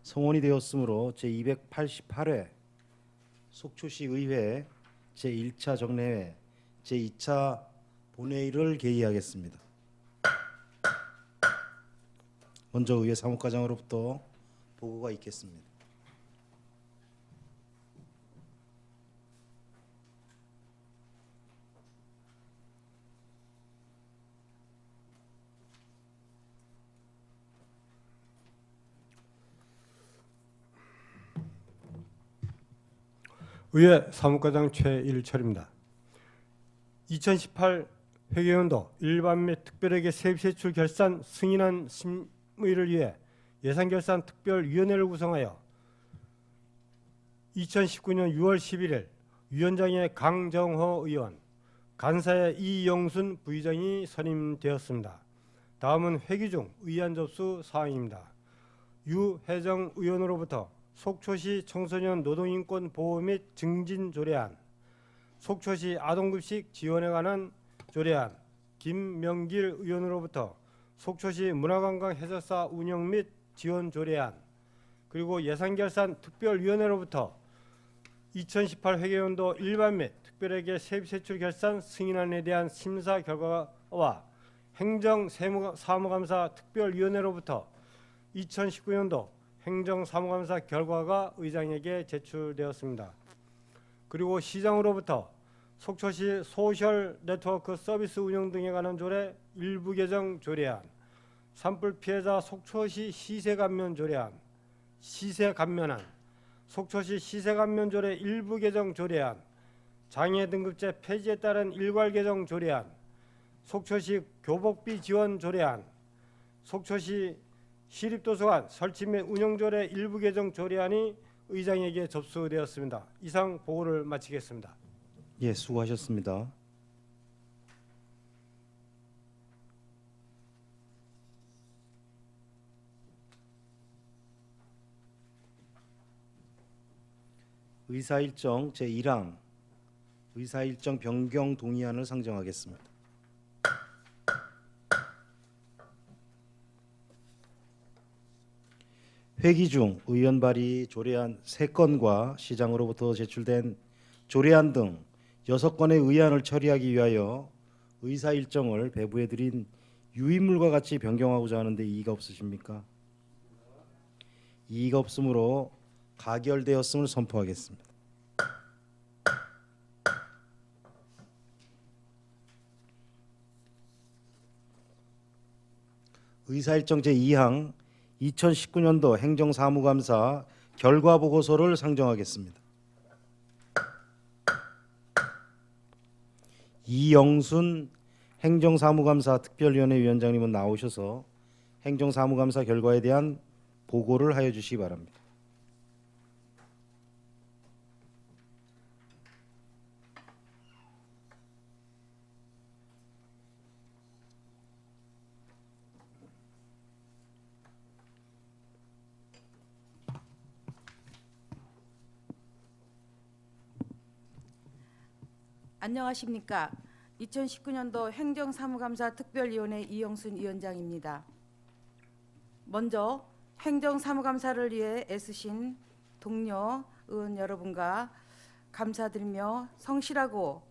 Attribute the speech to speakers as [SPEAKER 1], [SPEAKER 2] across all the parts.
[SPEAKER 1] 성원이 되었으므로 제288회 속초시 의회 제1차 정례회 제2차 본회의를 개의하겠습니다. 먼저 의회 사무과장으로부터 보고가 있겠습니다.
[SPEAKER 2] 의회 사무과장 최일철입니다. 2018 회계연도 일반 및 특별회계 세입세출 결산 승인안 심의를 위해 예산결산 특별위원회를 구성하여 2019년 6월 11일 위원장의 강정호 의원, 간사의 이영순 부의장이 선임되었습니다. 다음은 회기 중 의안 접수 사항입니다. 유혜정 의원으로부터 속초시 청소년 노동인권 보호 및 증진 조례안, 속초시 아동급식 지원에 관한 조례안, 김명길 의원으로부터 속초시 문화관광 해설사 운영 및 지원 조례안, 그리고 예산결산 특별위원회로부터 2018 회계연도 일반 및 특별회계 세입세출 결산 승인안에 대한 심사 결과와 행정사무감사 특별위원회로부터 2019년도 행정사무감사 결과가 의장에게 제출되었습니다. 그리고 시장으로부터 속초시 소셜 네트워크 서비스 운영 등에 관한 조례 일부 개정 조례안, 산불 피해자 속초시 시세감면 조례안, 시세감면안, 속초시 시세감면 조례 일부 개정 조례안, 장애 등급제 폐지에 따른 일괄 개정 조례안, 속초시 교복비 지원 조례안, 속초시 시립도서관 설치 및 운영 조례 일부 개정 조례안이 의장에게 접수되었습니다. 이상 보고를 마치겠습니다.
[SPEAKER 1] 예, 수고하셨습니다. 의사일정 제1항 의사일정 변경 동의안을 상정하겠습니다. 회기 중 의원 발의 조례안 3건과 시장으로부터 제출된 조례안 등 6건의 의안을 처리하기 위하여 의사일정을 배부해드린 유인물과 같이 변경하고자 하는데 이의가 없으십니까? 이의가 없으므로 가결되었음을 선포하겠습니다. 의사일정 제2항 2019년도 행정사무감사 결과보고서를 상정하겠습니다. 이영순 행정사무감사 특별위원회 위원장님은 나오셔서 행정사무감사 결과에 대한 보고를 하여 주시기 바랍니다.
[SPEAKER 3] 안녕하십니까. 2019년도 행정사무감사 특별위원회 이영순 위원장입니다. 먼저 행정사무감사를 위해 애쓰신 동료 의원 여러분과 감사드리며 성실하고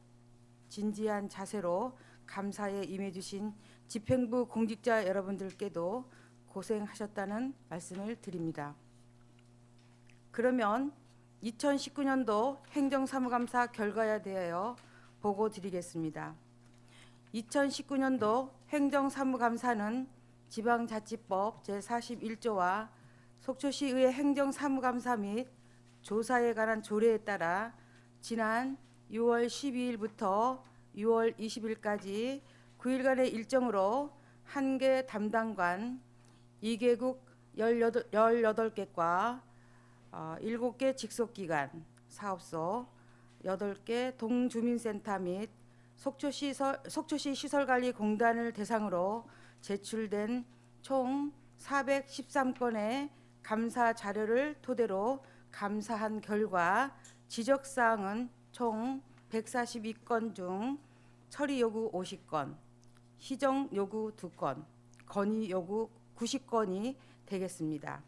[SPEAKER 3] 진지한 자세로 감사에 임해주신 집행부 공직자 여러분들께도 고생하셨다는 말씀을 드립니다. 그러면 2019년도 행정사무감사 결과에 대하여 보고 드리겠습니다. 2019년도 행정사무감사는 지방자치법 제41조와 속초시의회 행정사무감사 및 조사에 관한 조례에 따라 지난 6월 12일부터 6월 20일까지 9일간의 일정으로 한 개 담당관 2개국 18개과 7개 직속기관, 사업소, 8개 동주민센터 및 속초시 시설관리공단을 대상으로 제출된 총 413건의 감사 자료를 토대로 감사한 결과 지적사항은 총 142건 중 처리 요구 50건, 시정 요구 2건, 건의 요구 90건이 되겠습니다.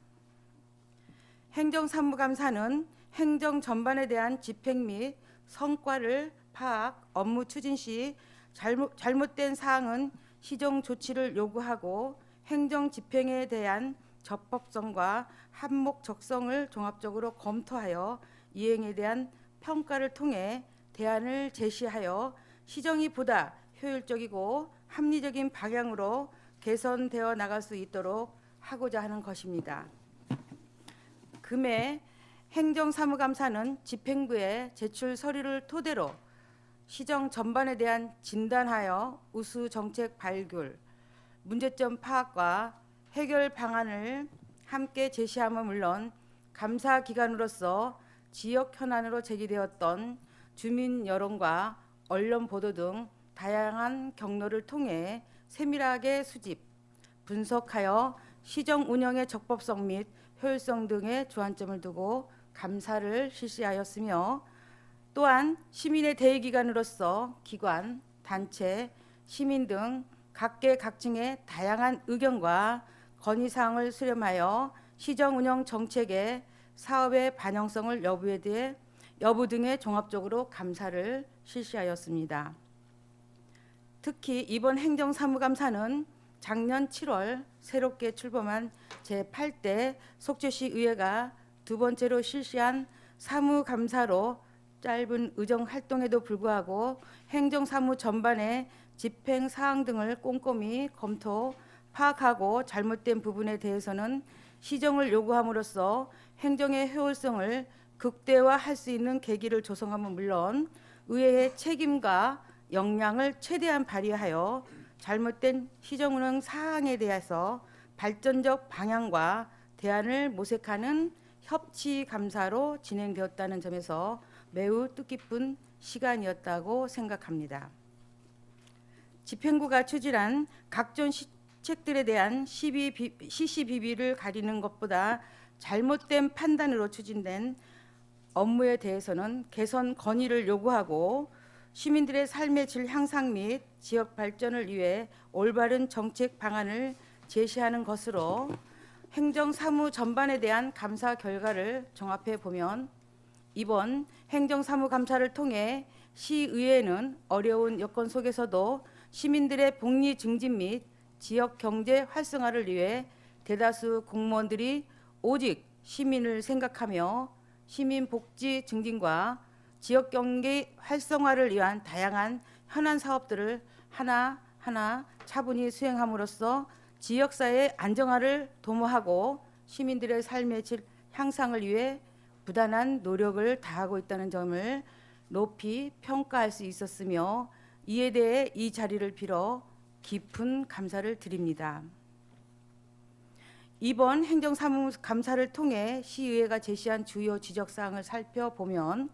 [SPEAKER 3] 행정사무감사는 행정 전반에 대한 집행 및 성과를 파악, 업무 추진 시 잘못된 사항은 시정 조치를 요구하고 행정 집행에 대한 적법성과 합목적성을 종합적으로 검토하여 이행에 대한 평가를 통해 대안을 제시하여 시정이 보다 효율적이고 합리적인 방향으로 개선되어 나갈 수 있도록 하고자 하는 것입니다. 금해 행정사무감사는 집행부에 제출 서류를 토대로 시정 전반에 대한 진단하여 우수 정책 발굴, 문제점 파악과 해결 방안을 함께 제시함은 물론 감사 기관으로서 지역 현안으로 제기되었던 주민 여론과 언론 보도 등 다양한 경로를 통해 세밀하게 수집, 분석하여 시정 운영의 적법성 및 효율성 등의 주안점을 두고 감사를 실시하였으며 또한 시민의 대의기관으로서 기관, 단체, 시민 등 각계 각층의 다양한 의견과 건의사항을 수렴하여 시정 운영 정책의 사업의 반영성을 여부 등에 종합적으로 감사를 실시하였습니다. 특히 이번 행정사무감사는 작년 7월 새롭게 출범한 제8대 속초시 의회가 두 번째로 실시한 사무감사로 짧은 의정 활동에도 불구하고 행정사무 전반의 집행 사항 등을 꼼꼼히 검토, 파악하고 잘못된 부분에 대해서는 시정을 요구함으로써 행정의 효율성을 극대화할 수 있는 계기를 조성함은 물론 의회의 책임과 역량을 최대한 발휘하여 잘못된 시정 운영 사항에 대해서 발전적 방향과 대안을 모색하는 협치 감사로 진행되었다는 점에서 매우 뜻깊은 시간이었다고 생각합니다. 집행부가 추진한 각종 시책들에 대한 시시비비를 가리는 것보다 잘못된 판단으로 추진된 업무에 대해서는 개선 건의를 요구하고 시민들의 삶의 질 향상 및 지역 발전을 위해 올바른 정책 방안을 제시하는 것으로 행정사무 전반에 대한 감사 결과를 종합해 보면 이번 행정사무감사를 통해 시의회는 어려운 여건 속에서도 시민들의 복리 증진 및 지역 경제 활성화를 위해 대다수 공무원들이 오직 시민을 생각하며 시민 복지 증진과 지역 경제 활성화를 위한 다양한 현안 사업들을 하나하나 차분히 수행함으로써 지역사회 안정화를 도모하고 시민들의 삶의 질 향상을 위해 부단한 노력을 다하고 있다는 점을 높이 평가할 수 있었으며 이에 대해 이 자리를 빌어 깊은 감사를 드립니다. 이번 행정사무감사를 통해 시의회가 제시한 주요 지적사항을 살펴보면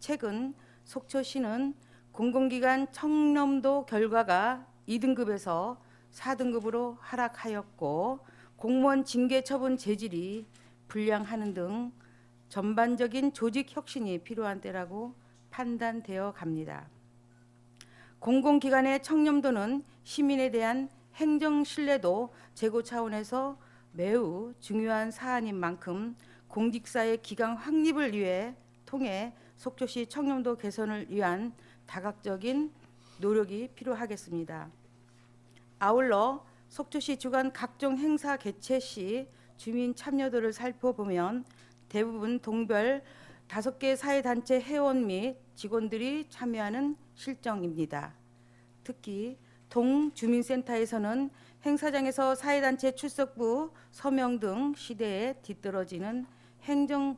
[SPEAKER 3] 최근 속초시는 공공기관 청렴도 결과가 2등급에서 4등급으로 하락하였고 공무원 징계 처분 재질이 불량하는 등 전반적인 조직 혁신이 필요한 때라고 판단되어 갑니다. 공공기관의 청렴도는 시민에 대한 행정 신뢰도 제고 차원에서 매우 중요한 사안인 만큼 공직사의 기강 확립을 통해 속초시 청렴도 개선을 위한 다각적인 노력이 필요하겠습니다. 아울러 속초시 주관 각종 행사 개최 시 주민 참여도를 살펴보면 대부분 동별 5개 사회단체 회원 및 직원들이 참여하는 실정입니다. 특히 동주민센터에서는 행사장에서 사회단체 출석부 서명 등 시대에 뒤떨어지는 행정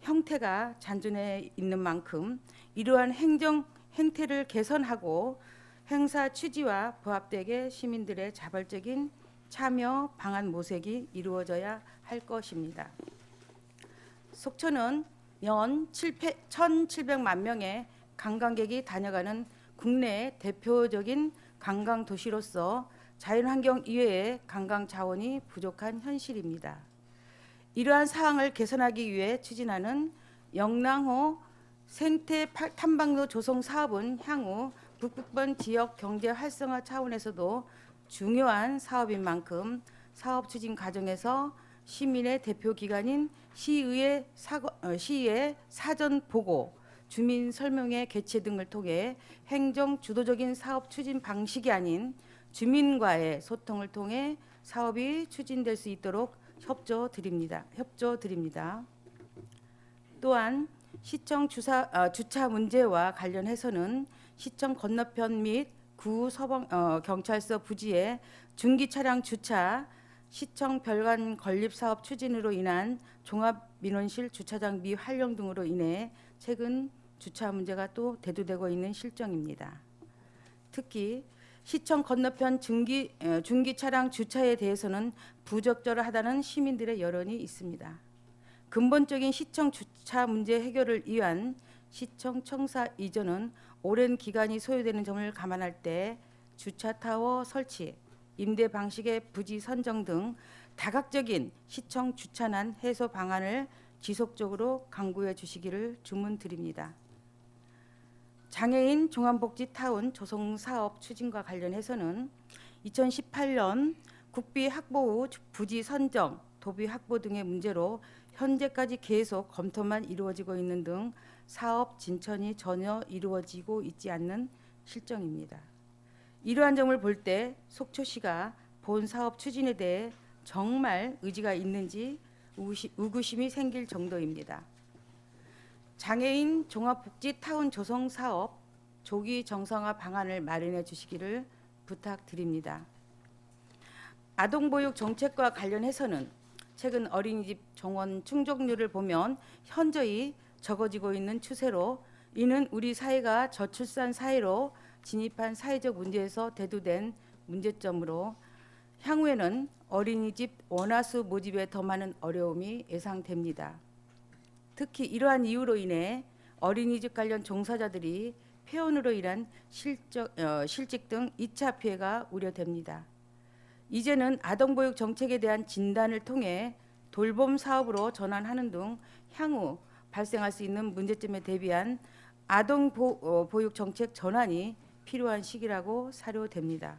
[SPEAKER 3] 형태가 잔존해 있는 만큼 이러한 행정 행태를 개선하고 행사 취지와 부합되게 시민들의 자발적인 참여 방안 모색이 이루어져야 할 것입니다. 속초는 연 1,700만 명의 관광객이 다녀가는 국내 대표적인 관광 도시로서 자연환경 이외의 관광 자원이 부족한 현실입니다. 이러한 사항을 개선하기 위해 추진하는 영랑호 생태 탐방로 조성 사업은 향후 북부권 지역 경제 활성화 차원에서도 중요한 사업인 만큼 사업 추진 과정에서 시민의 대표 기관인 시의회 사전 보고, 주민 설명회 개최 등을 통해 행정 주도적인 사업 추진 방식이 아닌 주민과의 소통을 통해 사업이 추진될 수 있도록 협조드립니다. 또한 시청 주차 문제와 관련해서는 시청 건너편 및 구 경찰서 부지에 중기 차량 주차, 시청 별관 건립 사업 추진으로 인한 종합 민원실 주차장 미활용 등으로 인해 최근 주차 문제가 또 대두되고 있는 실정입니다. 특히 시청 건너편 중기 차량 주차에 대해서는 부적절하다는 시민들의 여론이 있습니다. 근본적인 시청 주차 문제 해결을 위한 시청 청사 이전은 오랜 기간이 소요되는 점을 감안할 때 주차 타워 설치, 임대 방식의 부지 선정 등 다각적인 시청 주차난 해소 방안을 지속적으로 강구해 주시기를 주문드립니다. 장애인 종합복지타운 조성 사업 추진과 관련해서는 2018년 국비 확보 후 부지 선정, 도비 확보 등의 문제로 현재까지 계속 검토만 이루어지고 있는 등 사업 진전이 전혀 이루어지고 있지 않는 실정입니다. 이러한 점을 볼 때 속초시가 본 사업 추진에 대해 정말 의지가 있는지 의구심이 생길 정도입니다. 장애인 종합복지타운 조성 사업 조기 정상화 방안을 마련해 주시기를 부탁드립니다. 아동보육 정책과 관련해서는 최근 어린이집 정원 충족률을 보면 현저히 적어지고 있는 추세로, 이는 우리 사회가 저출산 사회로 진입한 사회적 문제에서 대두된 문제점으로 향후에는 어린이집 원화수 모집에 더 많은 어려움이 예상됩니다. 특히 이러한 이유로 인해 어린이집 관련 종사자들이 폐원으로 인한 실직 등 2차 피해가 우려됩니다. 이제는 아동보육 정책에 대한 진단을 통해 돌봄 사업으로 전환하는 등 향후 발생할 수 있는 문제점에 대비한 아동보육 정책 전환이 필요한 시기라고 사료됩니다.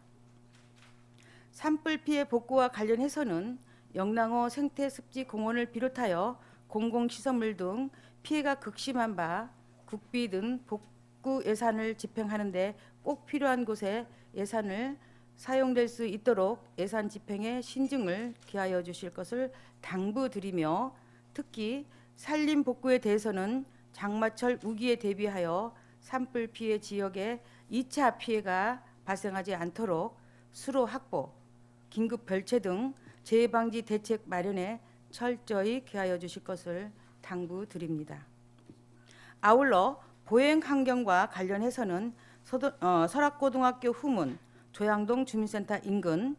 [SPEAKER 3] 산불 피해 복구와 관련해서는 영랑호 생태습지공원을 비롯하여 공공시설물 등 피해가 극심한 바 국비 등 복구 예산을 집행하는 데 꼭 필요한 곳에 예산을 사용될 수 있도록 예산 집행에 신중을 기하여 주실 것을 당부드리며, 특히 산림 복구에 대해서는 장마철 우기에 대비하여 산불 피해 지역에 2차 피해가 발생하지 않도록 수로 확보, 긴급 별채 등 재해 방지 대책 마련에 철저히 기하여 주실 것을 당부드립니다. 아울러 보행 환경과 관련해서는 설악고등학교 후문, 조양동 주민센터 인근,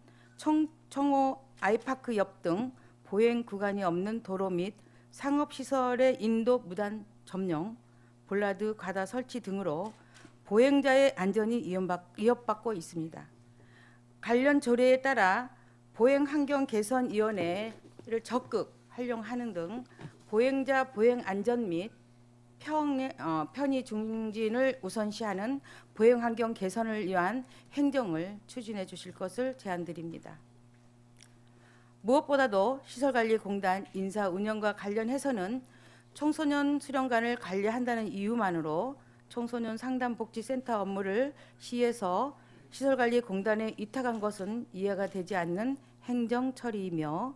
[SPEAKER 3] 청호 아이파크 옆 등 보행 구간이 없는 도로 및 상업시설의 인도 무단 점령, 볼라드 과다 설치 등으로 보행자의 안전이 위협받고 있습니다. 관련 조례에 따라 보행환경개선위원회를 적극 활용하는 등 보행자 보행 안전 및 편의 중진을 우선시하는 보행환경 개선을 위한 행정을 추진해 주실 것을 제안드립니다. 무엇보다도 시설관리공단 인사 운영과 관련해서는 청소년 수련관을 관리한다는 이유만으로 청소년 상담복지센터 업무를 시에서 시설관리공단에 위탁한 것은 이해가 되지 않는 행정처리이며,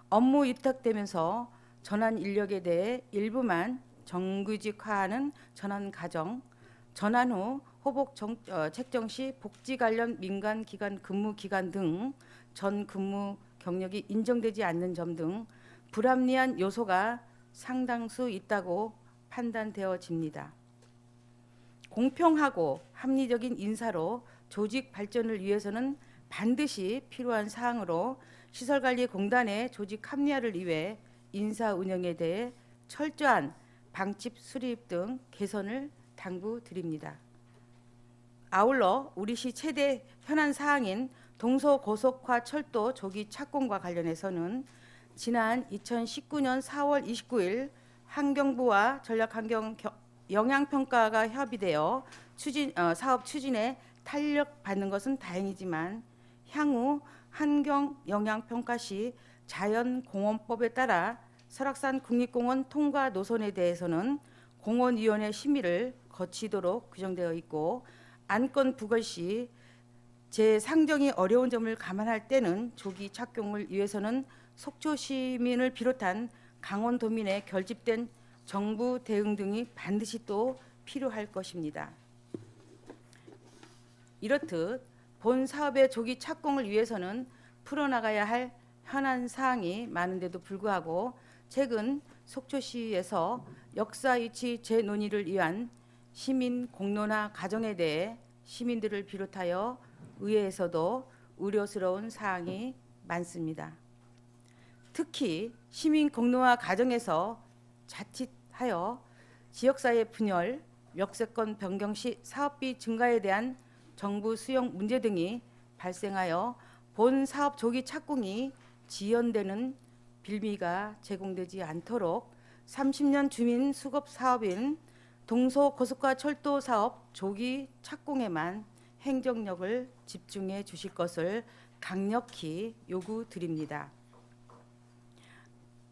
[SPEAKER 3] 업무 위탁되면서 전환 인력에 대해 일부만 정규직화하는 전환 과정, 전환 후 호복 책정 시 복지 관련 민간 기관 근무 기간 등 전 근무 경력이 인정되지 않는 점 등 불합리한 요소가 상당수 있다고 판단되어집니다. 공평하고 합리적인 인사로 조직 발전을 위해서는 반드시 필요한 사항으로 시설관리공단의 조직 합리화를 위해 인사 운영에 대해 철저한 방침 수립 등 개선을 당부드립니다. 아울러 우리시 최대 현안 사항인 동서고속화 철도 조기 착공과 관련해서는 지난 2019년 4월 29일 환경부와 전략환경 영향평가가 협의되어 사업 추진에 탄력받는 것은 다행이지만 향후 환경영향평가 시 자연공원법에 따라 설악산 국립공원 통과 노선에 대해서는 공원위원회 심의를 거치도록 규정되어 있고, 안건 부걸 시 재상정이 어려운 점을 감안할 때는 조기 착공을 위해서는 속초 시민을 비롯한 강원도민의 결집된 정부 대응 등이 반드시 또 필요할 것입니다. 이렇듯 본 사업의 조기 착공을 위해서는 풀어나가야 할 현안 사항이 많은데도 불구하고 최근 속초시에서 역사위치 재논의를 위한 시민 공론화 과정에 대해 시민들을 비롯하여 의회에서도 우려스러운 사항이 많습니다. 특히 시민 공론화 과정에서 자칫하여 지역사회 분열, 역세권 변경 시 사업비 증가에 대한 정부 수용 문제 등이 발생하여 본 사업 조기 착공이 지연되는 빌미가 제공되지 않도록 30년 주민 수급 사업인 동서고속화 철도 사업 조기 착공에만 행정력을 집중해 주실 것을 강력히 요구드립니다.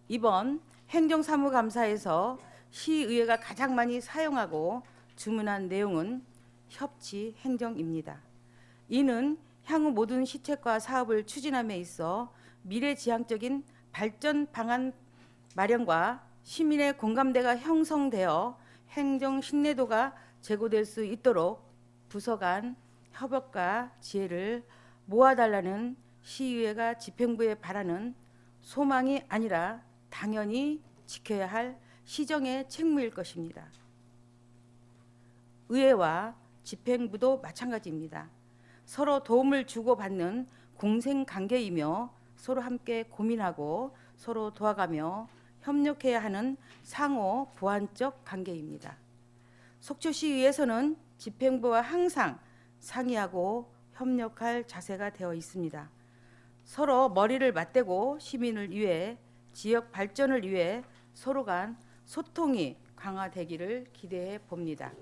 [SPEAKER 3] 이번 행정사무감사에서 시의회가 가장 많이 사용하고 주문한 내용은 협치 행정입니다. 이는 향후 모든 시책과 사업을 추진함에 있어 미래지향적인 발전 방안 마련과 시민의 공감대가 형성되어 행정 신뢰도가 제고될 수 있도록 부서 간 협업과 지혜를 모아달라는 시의회가 집행부에 바라는 소망이 아니라 당연히 지켜야 할 시정의 책무일 것입니다. 의회와 집행부도 마찬가지입니다. 서로 도움을 주고받는 공생관계이며 서로 함께 고민하고 서로 도와가며 협력해야 하는 상호 보완적 관계입니다. 속초시의회에서는 집행부와 항상 상의하고 협력할 자세가 되어 있습니다. 서로 머리를 맞대고 시민을 위해 지역 발전을 위해 서로 간 소통이 강화되기를 기대해 봅니다.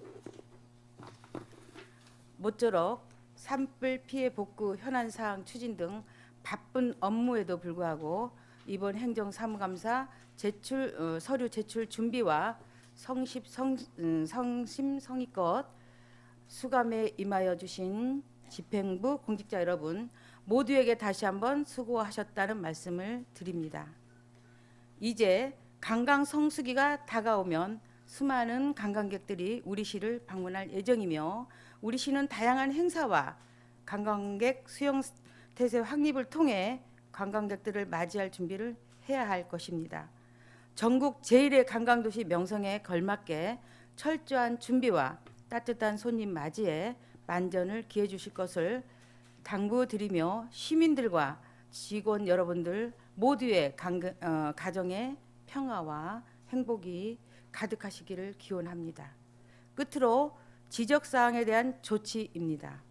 [SPEAKER 3] 모쪼록 산불 피해 복구 현안 사항 추진 등 바쁜 업무에도 불구하고 이번 행정사무감사 서류 제출 준비와 성심성의껏 수감에 임하여 주신 집행부 공직자 여러분 모두에게 다시 한번 수고하셨다는 말씀을 드립니다. 이제 관광 성수기가 다가오면 수많은 관광객들이 우리 시를 방문할 예정이며 우리 시는 다양한 행사와 관광객 수용 태세 확립을 통해 관광객들을 맞이할 준비를 해야 할 것입니다. 전국 제1의 관광도시 명성에 걸맞게 철저한 준비와 따뜻한 손님 맞이에 만전을 기해 주실 것을 당부드리며 시민들과 직원 여러분들 모두의 가정의 평화와 행복이 가득하시기를 기원합니다. 끝으로 지적사항에 대한 조치입니다.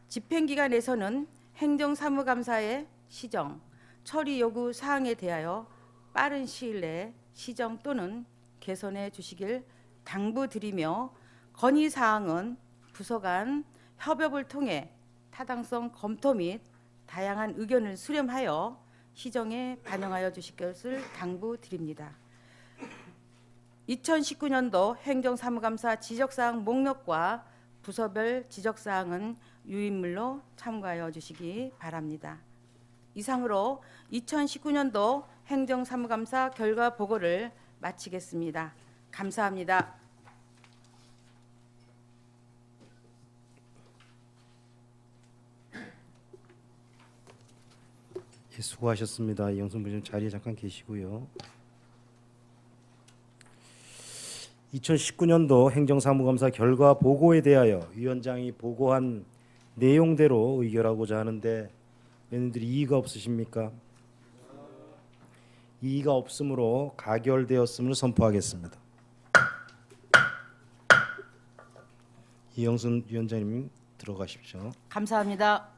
[SPEAKER 3] 집행기관에서는 행정사무감사의 시정, 처리 요구 사항에 대하여 빠른 시일 내에 시정 또는 개선해 주시길 당부드리며 건의사항은 부서 간 협업을 통해 타당성 검토 및 다양한 의견을 수렴하여 시정에 반영하여 주실 것을 당부드립니다. 2019년도 행정사무감사 지적사항 목록과 부서별 지적사항은 유인물로 참고하여 주시기 바랍니다. 이상으로 2019년도 행정사무감사 결과 보고를 마치겠습니다. 감사합니다.
[SPEAKER 1] 예, 수고하셨습니다. 이영순 부장님 자리에 잠깐 계시고요. 2019년도 행정사무감사 결과 보고에 대하여 위원장이 보고한 내용대로 의결하고자 하는데 위원님들이 이의가 없으십니까? 이의가 없으므로 가결되었음을 선포하겠습니다. 이영순 위원장님 들어가십시오.
[SPEAKER 3] 감사합니다.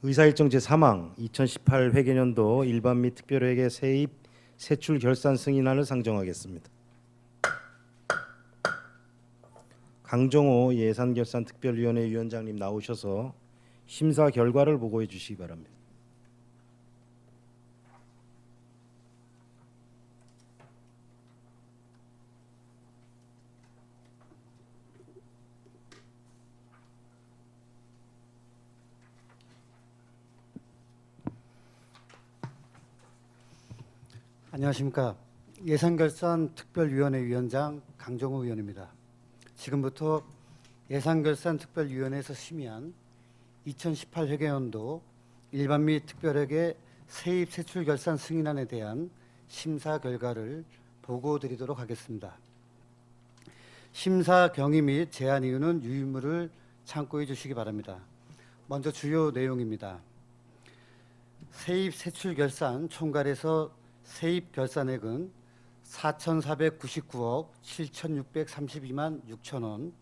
[SPEAKER 1] 의사일정 제3항 2018 회계년도 일반 및 특별회계 세입 세출 결산 승인안을 상정하겠습니다. 강정호 예산결산특별위원회 위원장님 나오셔서 심사 결과를 보고해 주시기 바랍니다.
[SPEAKER 4] 안녕하십니까. 예산결산특별위원회 위원장 강정호 의원입니다. 지금부터 예산결산특별위원회에서 심의한 2018 회계연도 일반 및 특별회계 세입 세출 결산 승인안에 대한 심사 결과를 보고드리도록 하겠습니다. 심사 경위 및 제한 이유는 유의무를 참고해 주시기 바랍니다. 먼저 주요 내용입니다. 세입 세출 결산 총괄에서 세입 결산액은 4,499억 7,632만 6천 원,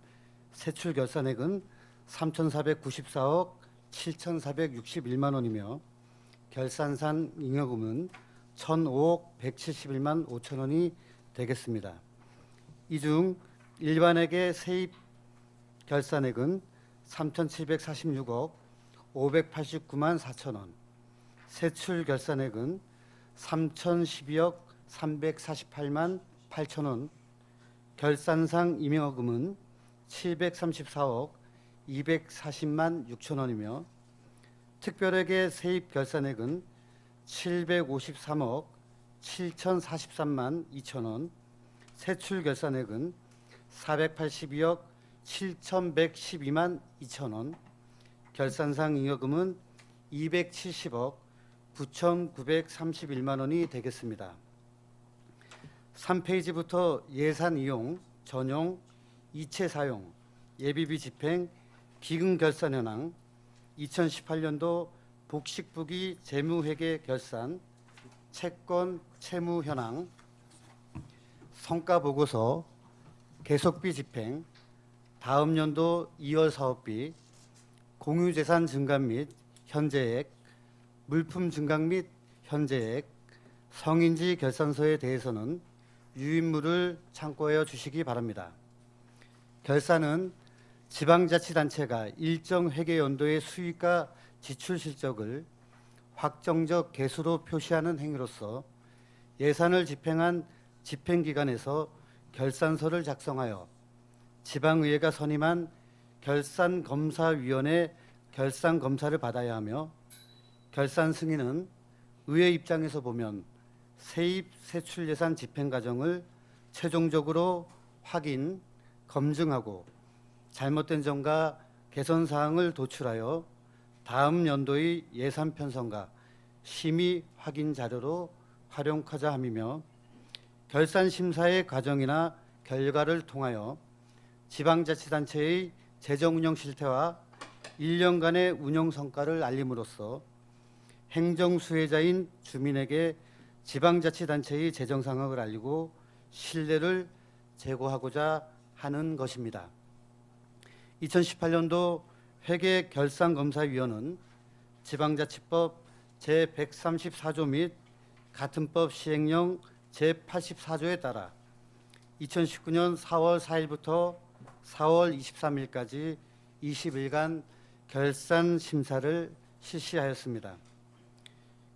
[SPEAKER 4] 세출 결산액은 3,494억 7,461만 원이며 결산상 잉여금은 1,005억 171만 5천 원이 되겠습니다. 이 중 일반액의 세입 결산액은 3,746억 589만 4천 원, 세출 결산액은 3,012억 348만 8천 원, 결산상 임여금은 734억 240만 6천 원이며 특별회계 세입 결산액은 753억 7,043만 2천 원, 세출 결산액은 482억 7,112만 2천 원, 결산상 잉여금은 270억 9,931만 원이 되겠습니다. 3페이지부터 예산 이용, 전용, 이체 사용, 예비비 집행, 기금 결산 현황, 2018년도 복식부기 재무회계 결산, 채권 채무 현황, 성과 보고서, 계속비 집행, 다음 연도 2월 사업비, 공유재산 증감 및 현재액, 물품 증감 및 현재액, 성인지 결산서에 대해서는 유인물을 참고하여 주시기 바랍니다. 결산은 지방자치단체가 일정 회계연도의 수익과 지출 실적을 확정적 개수로 표시하는 행위로서 예산을 집행한 집행기관에서 결산서를 작성하여 지방의회가 선임한 결산검사위원회 결산검사를 받아야 하며 결산 승인은 의회 입장에서 보면 세입 세출 예산 집행 과정을 최종적으로 확인, 검증하고 잘못된 점과 개선 사항을 도출하여 다음 연도의 예산 편성과 심의 확인 자료로 활용하자 함이며 결산 심사의 과정이나 결과를 통하여 지방자치단체의 재정 운영 실태와 1년간의 운영 성과를 알림으로써 행정 수혜자인 주민에게 지방자치단체의 재정 상황을 알리고 신뢰를 제고하고자 하는 것입니다. 2018년도 회계결산검사위원은 지방자치법 제134조 및 같은 법 시행령 제84조에 따라 2019년 4월 4일부터 4월 23일까지 20일간 결산 심사를 실시하였습니다.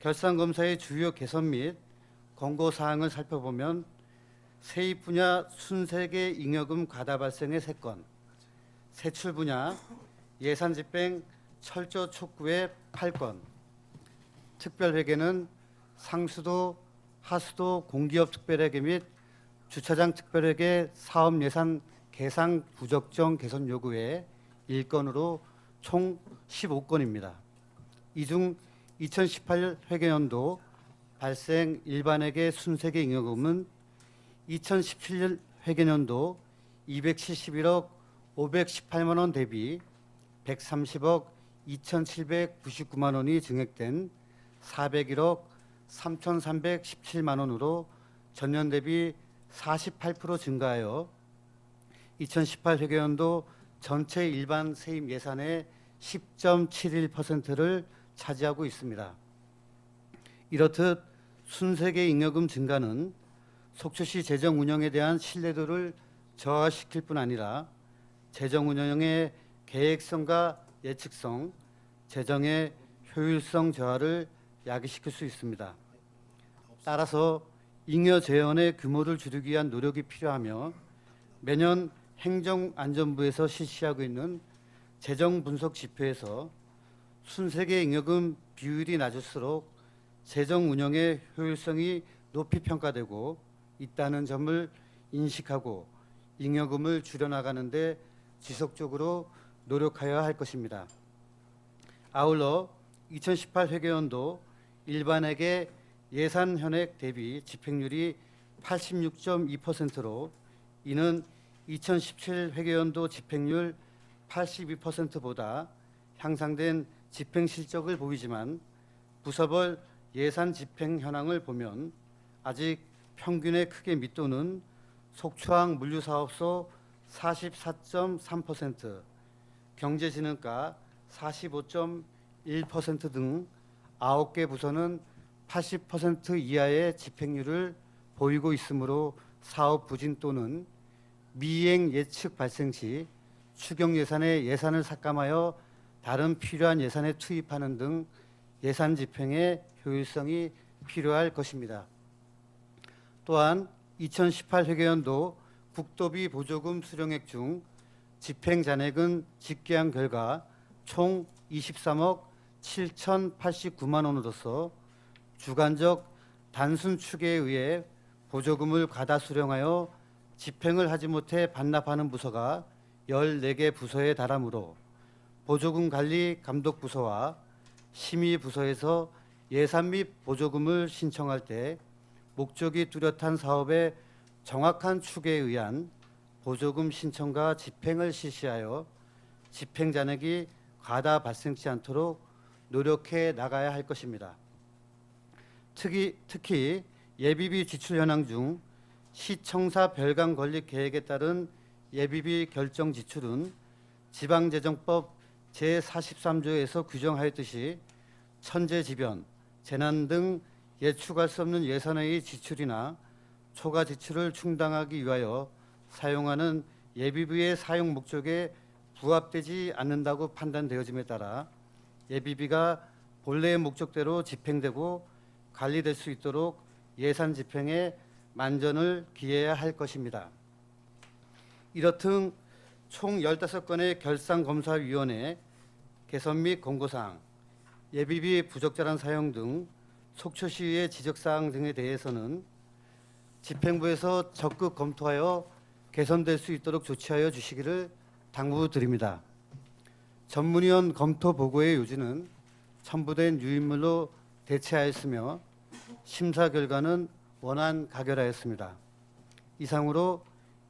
[SPEAKER 4] 결산검사의 주요 개선 및 권고 사항을 살펴보면 세입 분야 순세계 잉여금 과다 발생의 3건, 세출 분야 예산 집행 철저 촉구의 8건, 특별회계는 상수도, 하수도 공기업 특별회계 및 주차장 특별회계 사업 예산 계상 부적정 개선 요구의 1건으로 총 15건입니다. 이 중 2018 회계연도 발생 일반회계 순세계 잉여금은 2017년 회계연도 271억 518만 원 대비 130억 2,799만 원이 증액된 401억 3,317만 원으로 전년 대비 48% 증가하여 2018 회계연도 전체 일반 세입 예산의 10.71%를 차지하고 있습니다. 이렇듯 순세계 잉여금 증가는 속초시 재정 운영에 대한 신뢰도를 저하시킬 뿐 아니라 재정 운영의 계획성과 예측성, 재정의 효율성 저하를 야기시킬 수 있습니다. 따라서 잉여 재원의 규모를 줄이기 위한 노력이 필요하며 매년 행정안전부에서 실시하고 있는 재정 분석 지표에서 순세계 잉여금 비율이 낮을수록 재정 운영의 효율성이 높이 평가되고 있다는 점을 인식하고 잉여금을 줄여나가는 데 지속적으로 노력하여야 할 것입니다. 아울러 2018 회계연도 일반회계 예산 현액 대비 집행률이 86.2%로 이는 2017 회계연도 집행률 82%보다 향상된 집행 실적을 보이지만 부서별 예산 집행 현황을 보면 아직 평균에 크게 밑도는 속초항 물류사업소 44.3%, 경제진흥과 45.1%등 9개 부서는 80% 이하의 집행률을 보이고 있으므로 사업 부진 또는 미이행 예측 발생 시 추경 예산에 예산을 삭감하여 다른 필요한 예산에 투입하는 등 예산 집행의 효율성이 필요할 것입니다. 또한 2018 회계연도 국도비 보조금 수령액 중 집행 잔액은 집계한 결과 총 23억 7,089만 원으로서 주관적 단순 추계에 의해 보조금을 과다 수령하여 집행을 하지 못해 반납하는 부서가 14개 부서에 달하므로 보조금 관리 감독 부서와 심의 부서에서 예산 및 보조금을 신청할 때 목적이 뚜렷한 사업의 정확한 추계에 의한 보조금 신청과 집행을 실시하여 집행 잔액이 과다 발생치 않도록 노력해 나가야 할 것입니다. 특히 예비비 지출 현황 중 시청사 별강 건립 계획에 따른 예비비 결정 지출은 지방재정법 제43조에서 규정하였듯이 천재지변, 재난 등 예측할 수 없는 예산의 지출이나 초과 지출을 충당하기 위하여 사용하는 예비비의 사용 목적에 부합되지 않는다고 판단되어짐에 따라 예비비가 본래의 목적대로 집행되고 관리될 수 있도록 예산 집행에 만전을 기해야 할 것입니다. 이렇듯 총 15건의 결산검사위원회 개선 및 공고사항, 예비비 부적절한 사용 등 속초시의 지적사항 등에 대해서는 집행부에서 적극 검토하여 개선될 수 있도록 조치하여 주시기를 당부드립니다. 전문위원 검토 보고의 요지는 첨부된 유인물로 대체하였으며 심사 결과는 원안 가결하였습니다. 이상으로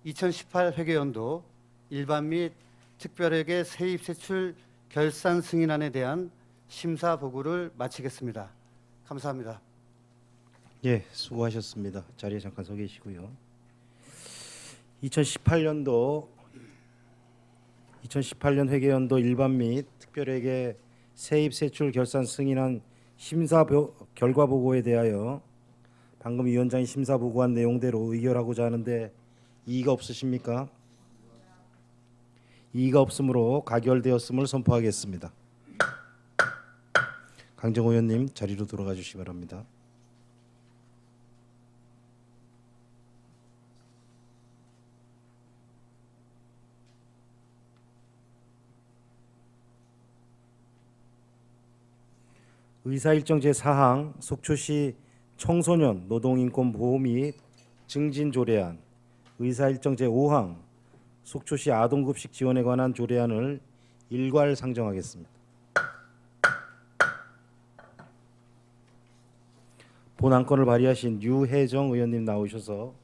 [SPEAKER 4] 2018 회계연도 일반 및 특별회계 세입 세출 결산 승인안에 대한 심사 보고를 마치겠습니다. 감사합니다.
[SPEAKER 1] 예, 수고하셨습니다. 자리에 잠깐 서 계시고요. 2018년 회계연도 일반 및 특별회계 세입 세출 결산 승인안 심사 결과 보고에 대하여 방금 위원장이 심사 보고한 내용대로 의결하고자 하는데 이의가 없으십니까? 이의가 없으므로 가결되었음을 선포하겠습니다. 강정호 의원님 자리로 돌아가 주시기 바랍니다. 의사일정 제4항 속초시 청소년 노동인권 보호 및 증진 조례안, 의사일정 제5항 속초시 아동급식 지원에 관한 조례안을 일괄 상정하겠습니다. 본 안건을 발의하신 유혜정 의원님 나오셔서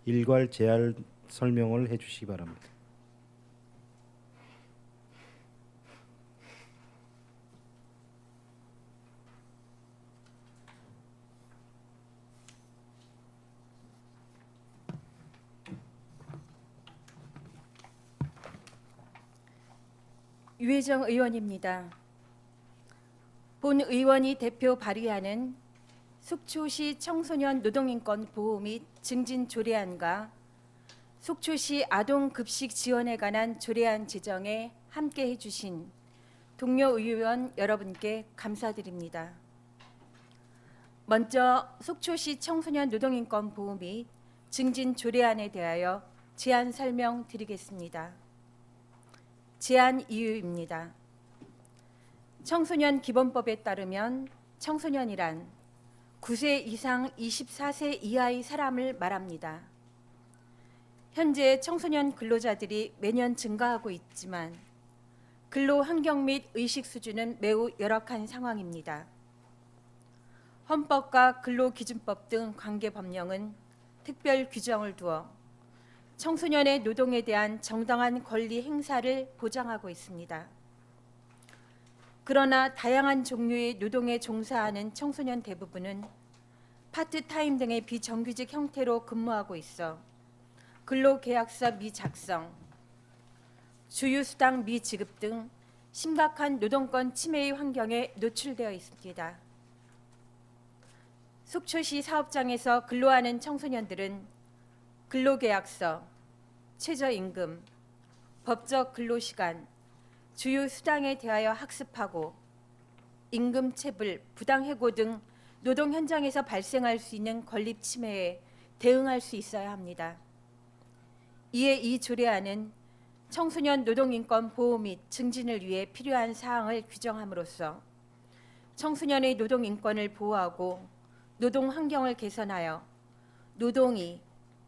[SPEAKER 1] 일괄 제할 설명을 해주시기 바랍니다.
[SPEAKER 5] 유혜정 의원입니다. 본 의원이 대표 발의하는 속초시 청소년 노동인권 보호 및 증진 조례안과 속초시 아동급식 지원에 관한 조례안 제정에 함께해 주신 동료 의원 여러분께 감사드립니다. 먼저 속초시 청소년 노동인권 보호 및 증진 조례안에 대하여 제안 설명드리겠습니다. 제안 이유입니다. 청소년 기본법에 따르면 청소년이란 9세 이상 24세 이하의 사람을 말합니다. 현재 청소년 근로자들이 매년 증가하고 있지만 근로 환경 및 의식 수준은 매우 열악한 상황입니다. 헌법과 근로기준법 등 관계 법령은 특별 규정을 두어 청소년의 노동에 대한 정당한 권리 행사를 보장하고 있습니다. 그러나 다양한 종류의 노동에 종사하는 청소년 대부분은 파트타임 등의 비정규직 형태로 근무하고 있어 근로계약서 미작성, 주휴수당 미지급 등 심각한 노동권 침해의 환경에 노출되어 있습니다. 속초시 사업장에서 근로하는 청소년들은 근로계약서, 최저임금, 법적 근로시간, 주휴수당에 대하여 학습하고 임금체불, 부당해고 등 노동 현장에서 발생할 수 있는 권리 침해에 대응할 수 있어야 합니다. 이에 이 조례안은 청소년 노동인권 보호 및 증진을 위해 필요한 사항을 규정함으로써 청소년의 노동인권을 보호하고 노동 환경을 개선하여 노동이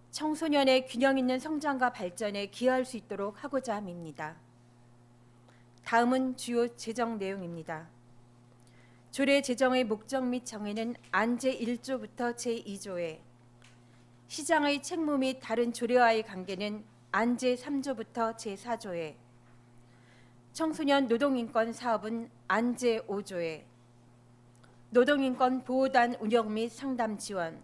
[SPEAKER 5] 청소년의 균형 있는 성장과 발전에 기여할 수 있도록 하고자 함입니다. 다음은 주요 제정 내용입니다. 조례 제정의 목적 및 정의는 안 제1조부터 제2조에, 시장의 책무 및 다른 조례와의 관계는 안 제3조부터 제4조에, 청소년 노동인권 사업은 안 제5조에, 노동인권 보호단 운영 및 상담 지원,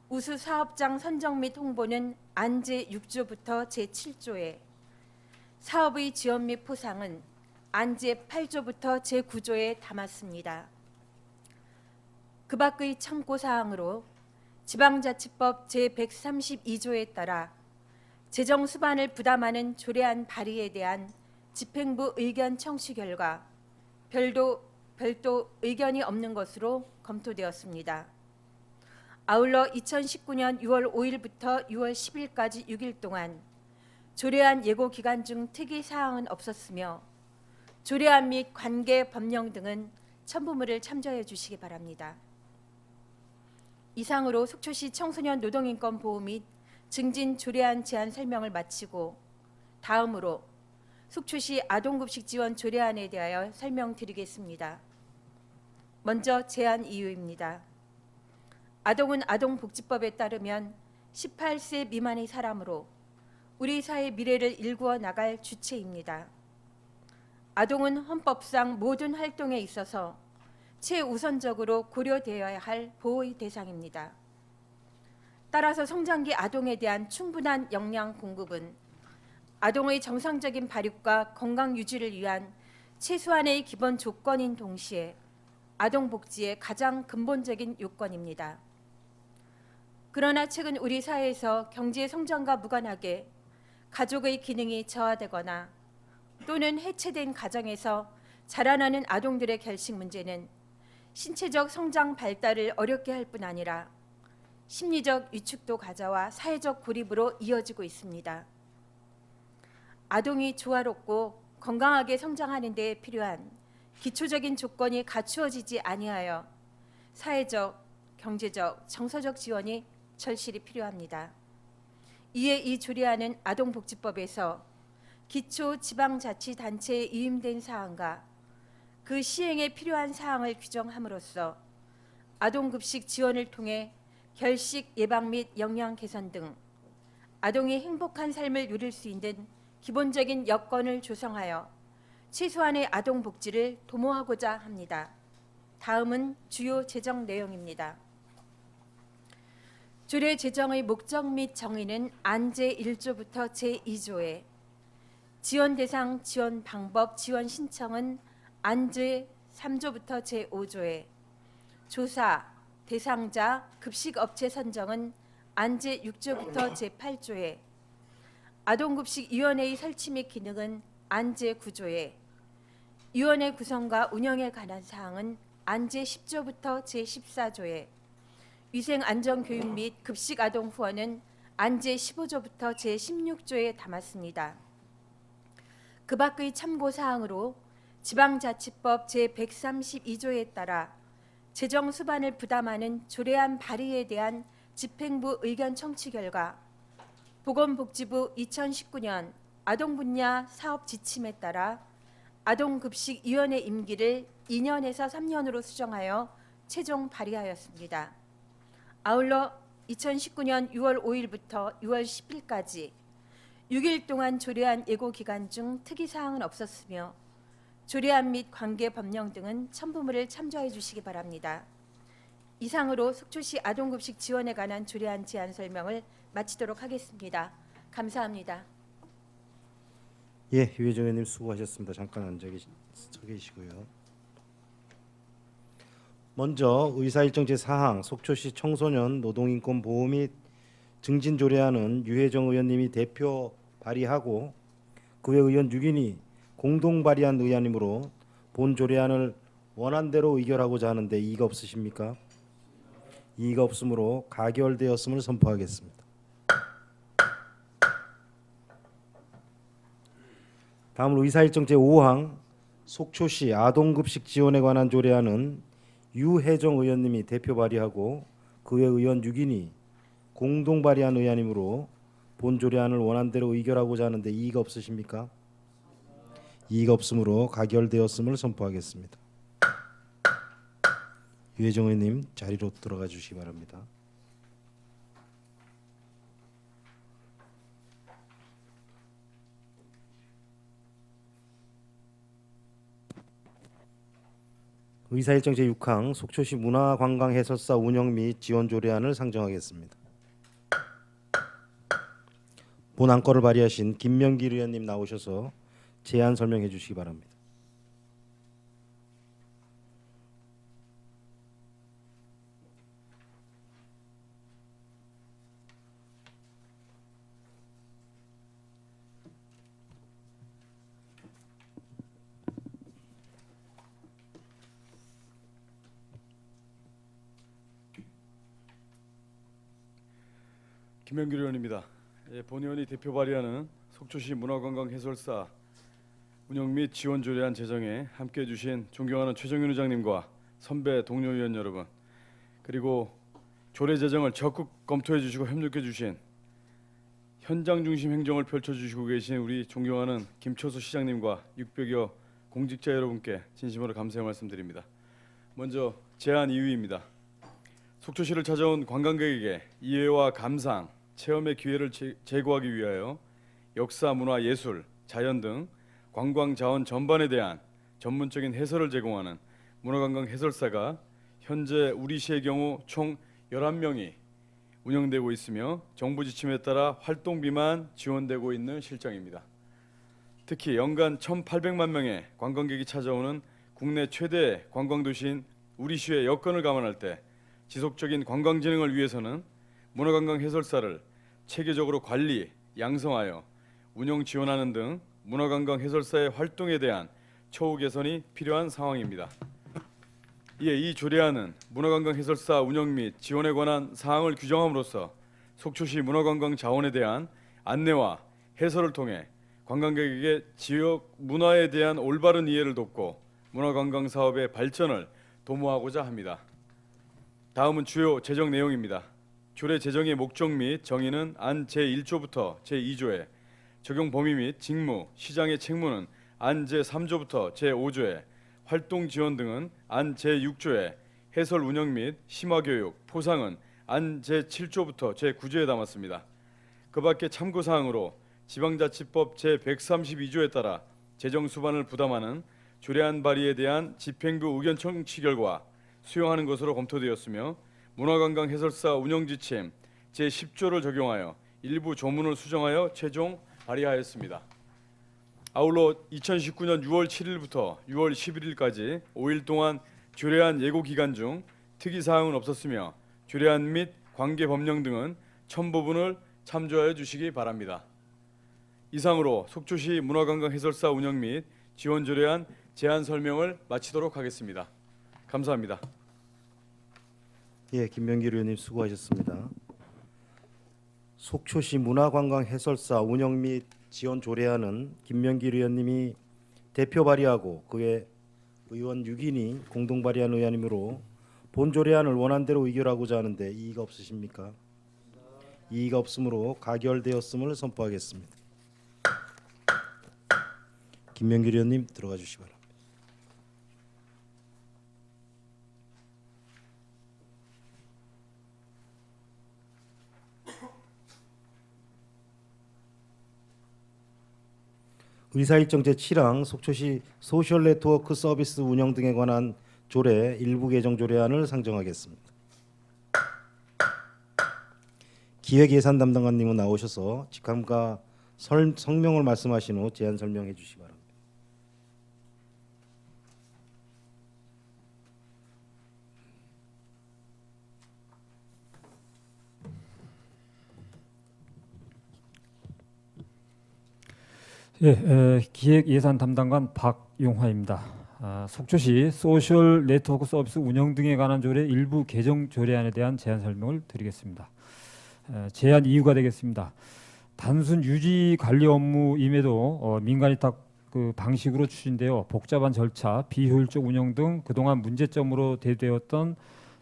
[SPEAKER 5] 우수 사업장 선정 및 홍보는 안 제6조부터 제7조에, 사업의 지원 및 포상은 안 제8조부터 제9조에 담았습니다. 그 밖의 참고사항으로 지방자치법 제132조에 따라 재정 수반을 부담하는 조례안 발의에 대한 집행부 의견 청취 결과 별도 의견이 없는 것으로 검토되었습니다. 아울러 2019년 6월 5일부터 6월 10일까지 6일 동안 조례안 예고 기간 중 특이 사항은 없었으며 조례안 및 관계 법령 등은 첨부물을 참조해 주시기 바랍니다. 이상으로 속초시 청소년 노동인권 보호 및 증진 조례안 제안 설명을 마치고 다음으로 속초시 아동급식 지원 조례안에 대하여 설명드리겠습니다. 먼저 제안 이유입니다. 아동은 아동복지법에 따르면 18세 미만의 사람으로 우리 사회 미래를 일구어 나갈 주체입니다. 아동은 헌법상 모든 활동에 있어서 최우선적으로 고려되어야 할 보호의 대상입니다. 따라서 성장기 아동에 대한 충분한 영양 공급은 아동의 정상적인 발육과 건강 유지를 위한 최소한의 기본 조건인 동시에 아동 복지의 가장 근본적인 요건입니다. 그러나 최근 우리 사회에서 경제 성장과 무관하게 가족의 기능이 저하되거나 또는 해체된 가정에서 자라나는 아동들의 결식 문제는 신체적 성장 발달을 어렵게 할 뿐 아니라 심리적 위축도 가져와 사회적 고립으로 이어지고 있습니다. 아동이 조화롭고 건강하게 성장하는 데 필요한 기초적인 조건이 갖추어지지 아니하여 사회적, 경제적, 정서적 지원이 절실히 필요합니다. 이에 이 조례안은 아동복지법에서 기초지방자치단체에 위임된 사항과 그 시행에 필요한 사항을 규정함으로써 아동급식 지원을 통해 결식 예방 및 영양 개선 등 아동이 행복한 삶을 누릴 수 있는 기본적인 여건을 조성하여 최소한의 아동 복지를 도모하고자 합니다. 다음은 주요 제정 내용입니다. 조례 제정의 목적 및 정의는 안 제1조부터 제2조에, 지원 대상, 지원 방법, 지원 신청은 안 3조부터 제5조에 조사, 대상자, 급식업체 선정은 안제 6조부터 제8조에 아동급식위원회의 설치 및 기능은 안제 9조에 위원회 구성과 운영에 관한 사항은 안제 10조부터 제14조에 위생안전교육 및 급식아동 후원은 안제 15조부터 제16조에 담았습니다. 그 밖의 참고사항으로 지방자치법 제132조에 따라 재정 수반을 부담하는 조례안 발의에 대한 집행부 의견 청취 결과 보건복지부 2019년 아동분야 사업 지침에 따라 아동급식위원회 임기를 2년에서 3년으로 수정하여 최종 발의하였습니다. 아울러 2019년 6월 5일부터 6월 10일까지 6일 동안 조례안 예고 기간 중 특이사항은 없었으며 조례안 및 관계 법령 등은 첨부물을 참조해 주시기 바랍니다. 이상으로 속초시 아동급식 지원에 관한 조례안 제안 설명을 마치도록 하겠습니다. 감사합니다.
[SPEAKER 1] 예, 유혜정 의원님 수고하셨습니다. 잠깐 앉아 서 계시고요. 먼저 의사일정 제4항 속초시 청소년 노동인권 보호 및 증진 조례안은 유혜정 의원님이 대표 발의하고 그 외 의원 6인이 공동 발의한 의안이므로 본 조례안을 원안대로 의결하고자 하는데 이의가 없으십니까? 이의가 없으므로 가결되었음을 선포하겠습니다. 다음으로 의사일정 제5항 속초시 아동급식 지원에 관한 조례안은 유혜정 의원님이 대표 발의하고 그 외 의원 6인이 공동 발의한 의안이므로 본 조례안을 원안대로 의결하고자 하는데 이의가 없으십니까? 이의가 없으므로 가결되었음을 선포하겠습니다. 유혜정 의원님 자리로 들어가 주시기 바랍니다. 의사일정 제6항 속초시 문화관광해설사 운영 및 지원 조례안을 상정하겠습니다. 본 안건을 발의하신 김명길 의원님 나오셔서 제안 설명해 주시기 바랍니다.
[SPEAKER 6] 김명길 의원입니다. 본 의원이 대표 발의하는 속초시 문화관광해설사 운영 및 지원 조례안 제정에 함께해 주신 존경하는 최정윤 의장님과 선배 동료 의원 여러분, 그리고 조례 제정을 적극 검토해 주시고 협력해 주신 현장 중심 행정을 펼쳐 주시고 계신 우리 존경하는 김초수 시장님과 600여 공직자 여러분께 진심으로 감사의 말씀드립니다. 먼저 제안 이유입니다. 속초시를 찾아온 관광객에게 이해와 감상, 체험의 기회를 제공하기 위하여 역사, 문화, 예술, 자연 등 관광 자원 전반에 대한 전문적인 해설을 제공하는 문화관광 해설사가 현재 우리 시의 경우 총 11명이 운영되고 있으며 정부 지침에 따라 활동비만 지원되고 있는 실정입니다. 특히 연간 1,800만 명의 관광객이 찾아오는 국내 최대 관광도시인 우리 시의 여건을 감안할 때 지속적인 관광 진흥을 위해서는 문화관광 해설사를 체계적으로 관리, 양성하여 운영 지원하는 등 문화관광 해설사의 활동에 대한 처우 개선이 필요한 상황입니다. 이에 이 조례안은 문화관광 해설사 운영 및 지원에 관한 사항을 규정함으로써 속초시 문화관광 자원에 대한 안내와 해설을 통해 관광객에게 지역 문화에 대한 올바른 이해를 돕고 문화관광 사업의 발전을 도모하고자 합니다. 다음은 주요 제정 내용입니다. 조례 제정의 목적 및 정의는 안 제1조부터 제2조에, 적용 범위 및 직무, 시장의 책무는 안 제3조부터 제5조에, 활동 지원 등은 안 제6조에, 해설 운영 및 심화교육, 포상은 안 제7조부터 제9조에 담았습니다. 그 밖에 참고사항으로 지방자치법 제132조에 따라 재정 수반을 부담하는 조례안 발의에 대한 집행부 의견 청취 결과 수용하는 것으로 검토되었으며 문화관광 해설사 운영지침 제10조를 적용하여 일부 조문을 수정하여 최종 발의하였습니다. 아울러 2019년 6월 7일부터 6월 11일까지 5일 동안 조례안 예고 기간 중 특이 사항은 없었으며 조례안 및 관계 법령 등은 첨부분을 참조하여 주시기 바랍니다. 이상으로 속초시 문화관광 해설사 운영 및 지원 조례안 제안 설명을 마치도록 하겠습니다. 감사합니다.
[SPEAKER 1] 예, 김명길 의원님 수고하셨습니다. 속초시 문화관광 해설사 운영 및 지원 조례안은 김명길 의원님이 대표 발의하고 그외 의원 6인이 공동 발의한 의안이므로 본 조례안을 원안대로 의결하고자 하는데 이의가 없으십니까? 이의가 없으므로 가결되었음을 선포하겠습니다. 김명길 의원님 들어가 주시기 바랍니다. 의사일정 제7항 속초시 소셜 네트워크 서비스 운영 등에 관한 조례 일부 개정 조례안을 상정하겠습니다. 기획예산 담당관님은 나오셔서 직함과 성명을 말씀하신 후 제안 설명해 주시기 바랍니다.
[SPEAKER 7] 예, 기획예산 담당관 박용화입니다. 속초시 소셜 네트워크 서비스 운영 등에 관한 조례 일부 개정 조례안에 대한 제안 설명을 드리겠습니다. 제안 이유가 되겠습니다. 단순 유지 관리 업무임에도 민간 위탁 그 방식으로 추진되어 복잡한 절차, 비효율적 운영 등 그동안 문제점으로 대두되었던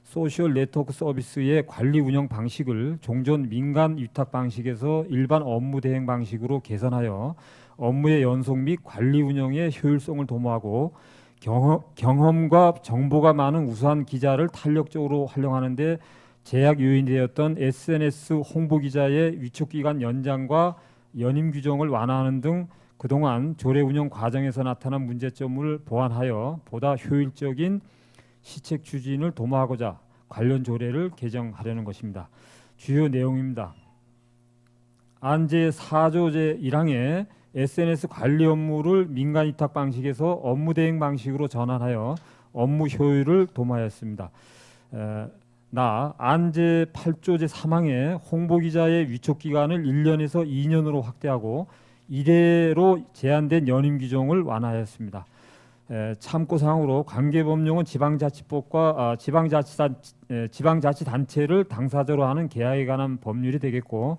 [SPEAKER 7] 소셜 네트워크 서비스의 관리 운영 방식을 종전 민간 위탁 방식에서 일반 업무 대행 방식으로 개선하여 업무의 연속 및 관리 운영의 효율성을 도모하고 경험과 정보가 많은 우수한 기자를 탄력적으로 활용하는 데 제약 요인이 되었던 SNS 홍보 기자의 위촉 기간 연장과 연임 규정을 완화하는 등 그동안 조례 운영 과정에서 나타난 문제점을 보완하여 보다 효율적인 시책 추진을 도모하고자 관련 조례를 개정하려는 것입니다. 주요 내용입니다. 안제 4조 제1항에 SNS 관리 업무를 민간 위탁 방식에서 업무 대행 방식으로 전환하여 업무 효율을 도모하였습니다. 안제 8조 제3항에 홍보 기자의 위촉 기간을 1년에서 2년으로 확대하고 이대로 제한된 연임 규정을 완화하였습니다. 참고사항으로 관계법령은 지방자치법과 지방자치단체를 당사자로 하는 계약에 관한 법률이 되겠고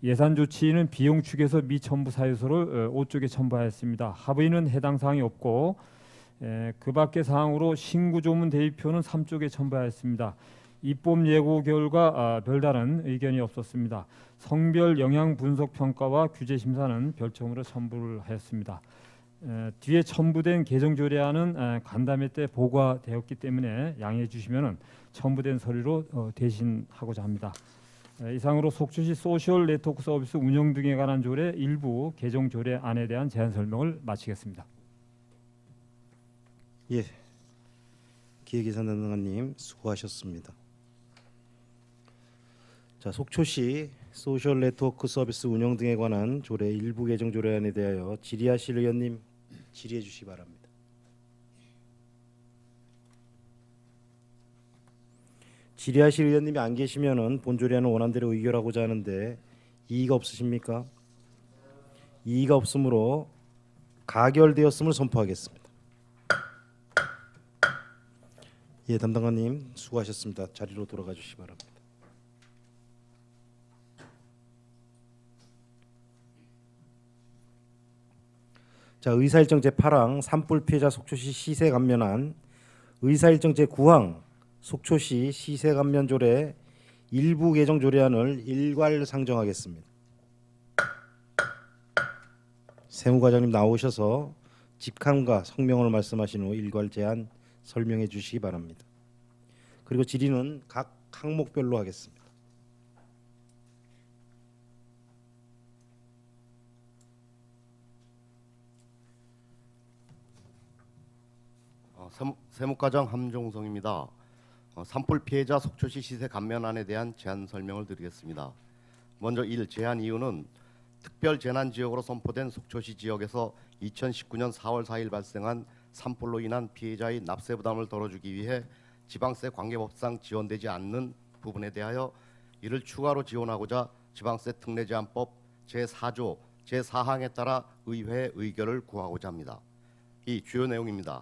[SPEAKER 7] 예산 조치는 비용 축에서 미첨부 사유서를 5쪽에 첨부하였습니다. 합의는 해당 사항이 없고 그 밖의 사항으로 신구조문 대입표는 3쪽에 첨부하였습니다. 입법 예고 결과 별다른 의견이 없었습니다. 성별 영향 분석 평가와 규제 심사는 별첨으로 첨부를 하였습니다. 뒤에 첨부된 개정 조례안은 간담회 때 보고되었기 때문에 양해해 주시면 첨부된 서류로 대신하고자 합니다. 이상으로 속초시 소셜 네트워크 서비스 운영 등에 관한 조례 일부 개정 조례안에 대한 제안 설명을 마치겠습니다.
[SPEAKER 1] 예, 기획예산 담당관님 수고하셨습니다. 자, 속초시 소셜 네트워크 서비스 운영 등에 관한 조례 일부 개정 조례안에 대하여 질의하실 의원님 질의해 주시기 바랍니다. 질의하실 의원님이 안 계시면은 본 조례안은 원안대로 의결하고자 하는데 이의가 없으십니까? 이의가 없으므로 가결되었음을 선포하겠습니다. 예, 담당관님 수고하셨습니다. 자리로 돌아가 주시기 바랍니다. 자, 의사일정 제8항 산불 피해자 속초시 시세 감면안, 의사일정 제9항 속초시 시세 감면 조례 일부 개정 조례안을 일괄 상정하겠습니다. 세무과장님 나오셔서 직함과 성명을 말씀하신 후 일괄 제안 설명해 주시기 바랍니다. 그리고 질의는 각 항목별로 하겠습니다.
[SPEAKER 8] 세무과장 함종성입니다. 산불 피해자 속초시 시세 감면안에 대한 제안 설명을 드리겠습니다. 먼저 1. 제안 이유는 특별 재난 지역으로 선포된 속초시 지역에서 2019년 4월 4일 발생한 산불로 인한 피해자의 납세 부담을 덜어주기 위해 지방세 관계법상 지원되지 않는 부분에 대하여 이를 추가로 지원하고자 지방세 특례 제한법 제4조 제4항에 따라 의회의 의결을 구하고자 합니다. 이 주요 내용입니다.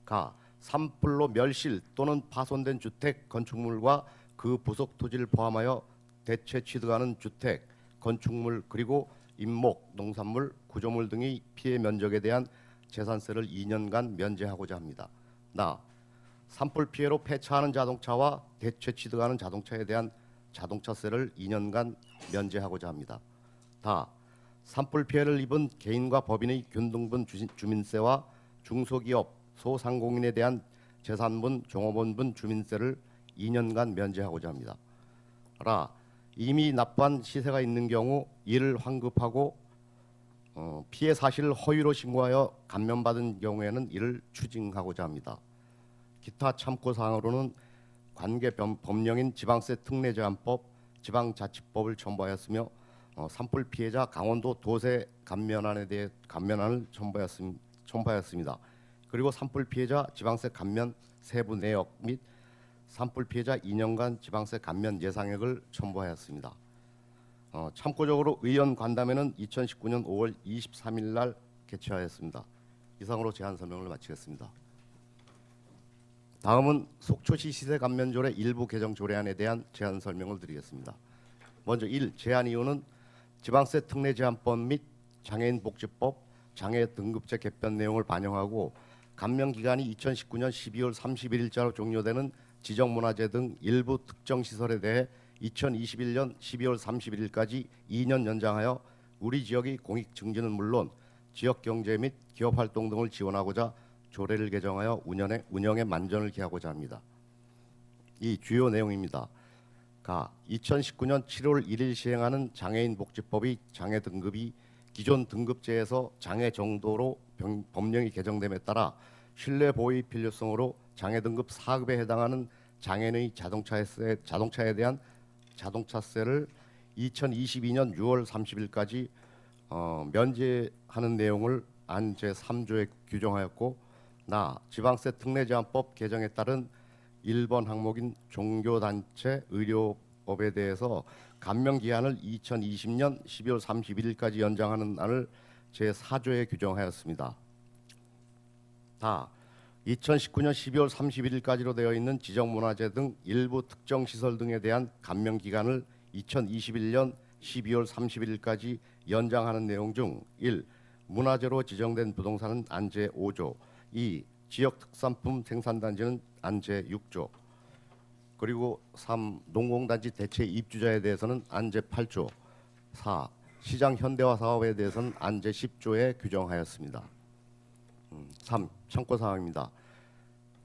[SPEAKER 8] 가 산불로 멸실 또는 파손된 주택 건축물과 그 부속 토지를 포함하여 대체 취득하는 주택, 건축물 그리고 임목, 농산물, 구조물 등의 피해 면적에 대한 재산세를 2년간 면제하고자 합니다. 나 산불 피해로 폐차하는 자동차와 대체 취득하는 자동차에 대한 자동차세를 2년간 면제하고자 합니다. 다 산불 피해를 입은 개인과 법인의 균등분 주민세와 중소기업, 소상공인에 대한 재산분, 종업원분 주민세를 2년간 면제하고자 합니다. 라 이미 납부한 시세가 있는 경우 이를 환급하고 피해 사실을 허위로 신고하여 감면받은 경우에는 이를 추징하고자 합니다. 기타 참고 사항으로는 관계 법령인 지방세 특례 제한법, 지방자치법을 첨부하였으며 산불 피해자 강원도 도세 감면안에 대해 감면안을 첨부하였습니다. 그리고 산불 피해자 지방세 감면 세부 내역 및 산불 피해자 2년간 지방세 감면 예상액을 첨부하였습니다. 참고적으로 의원 간담회는 2019년 5월 23일 날 개최하였습니다. 이상으로 제안 설명을 마치겠습니다. 다음은 속초시 시세 감면조례 일부 개정 조례안에 대한 제안 설명을 드리겠습니다. 먼저 1. 제안 이유는 지방세 특례 제한법 및 장애인 복지법, 장애 등급제 개편 내용을 반영하고 감면 기간이 2019년 12월 31일자로 종료되는 지정문화재 등 일부 특정 시설에 대해 2021년 12월 31일까지 2년 연장하여 우리 지역의 공익 증진은 물론 지역 경제 및 기업 활동 등을 지원하고자 조례를 개정하여 운영에 만전을 기하고자 합니다. 이 주요 내용입니다. 가 2019년 7월 1일 시행하는 장애인 복지법의 장애 등급이 기존 등급제에서 장애 정도로 법령이 개정됨에 따라 실내 보호의 필요성으로 장애 등급 4급에 해당하는 장애인의 자동차에 대한 자동차세를 2022년 6월 30일까지 면제하는 내용을 안 제3조에 규정하였고 나 지방세 특례 제한법 개정에 따른 1번 항목인 종교단체 의료업에 대해서 감면 기한을 2020년 12월 31일까지 연장하는 안을 제4조에 규정하였습니다. 다 2019년 12월 31일까지로 되어 있는 지정문화재 등 일부 특정 시설 등에 대한 감면 기간을 2021년 12월 31일까지 연장하는 내용 중 1. 문화재로 지정된 부동산은 안제 5조 2. 지역 특산품 생산단지는 안제 6조 그리고 3. 농공단지 대체 입주자에 대해서는 안제 8조 4. 시장 현대화 사업에 대해서는 안제 10조에 규정하였습니다. 3. 참고사항입니다.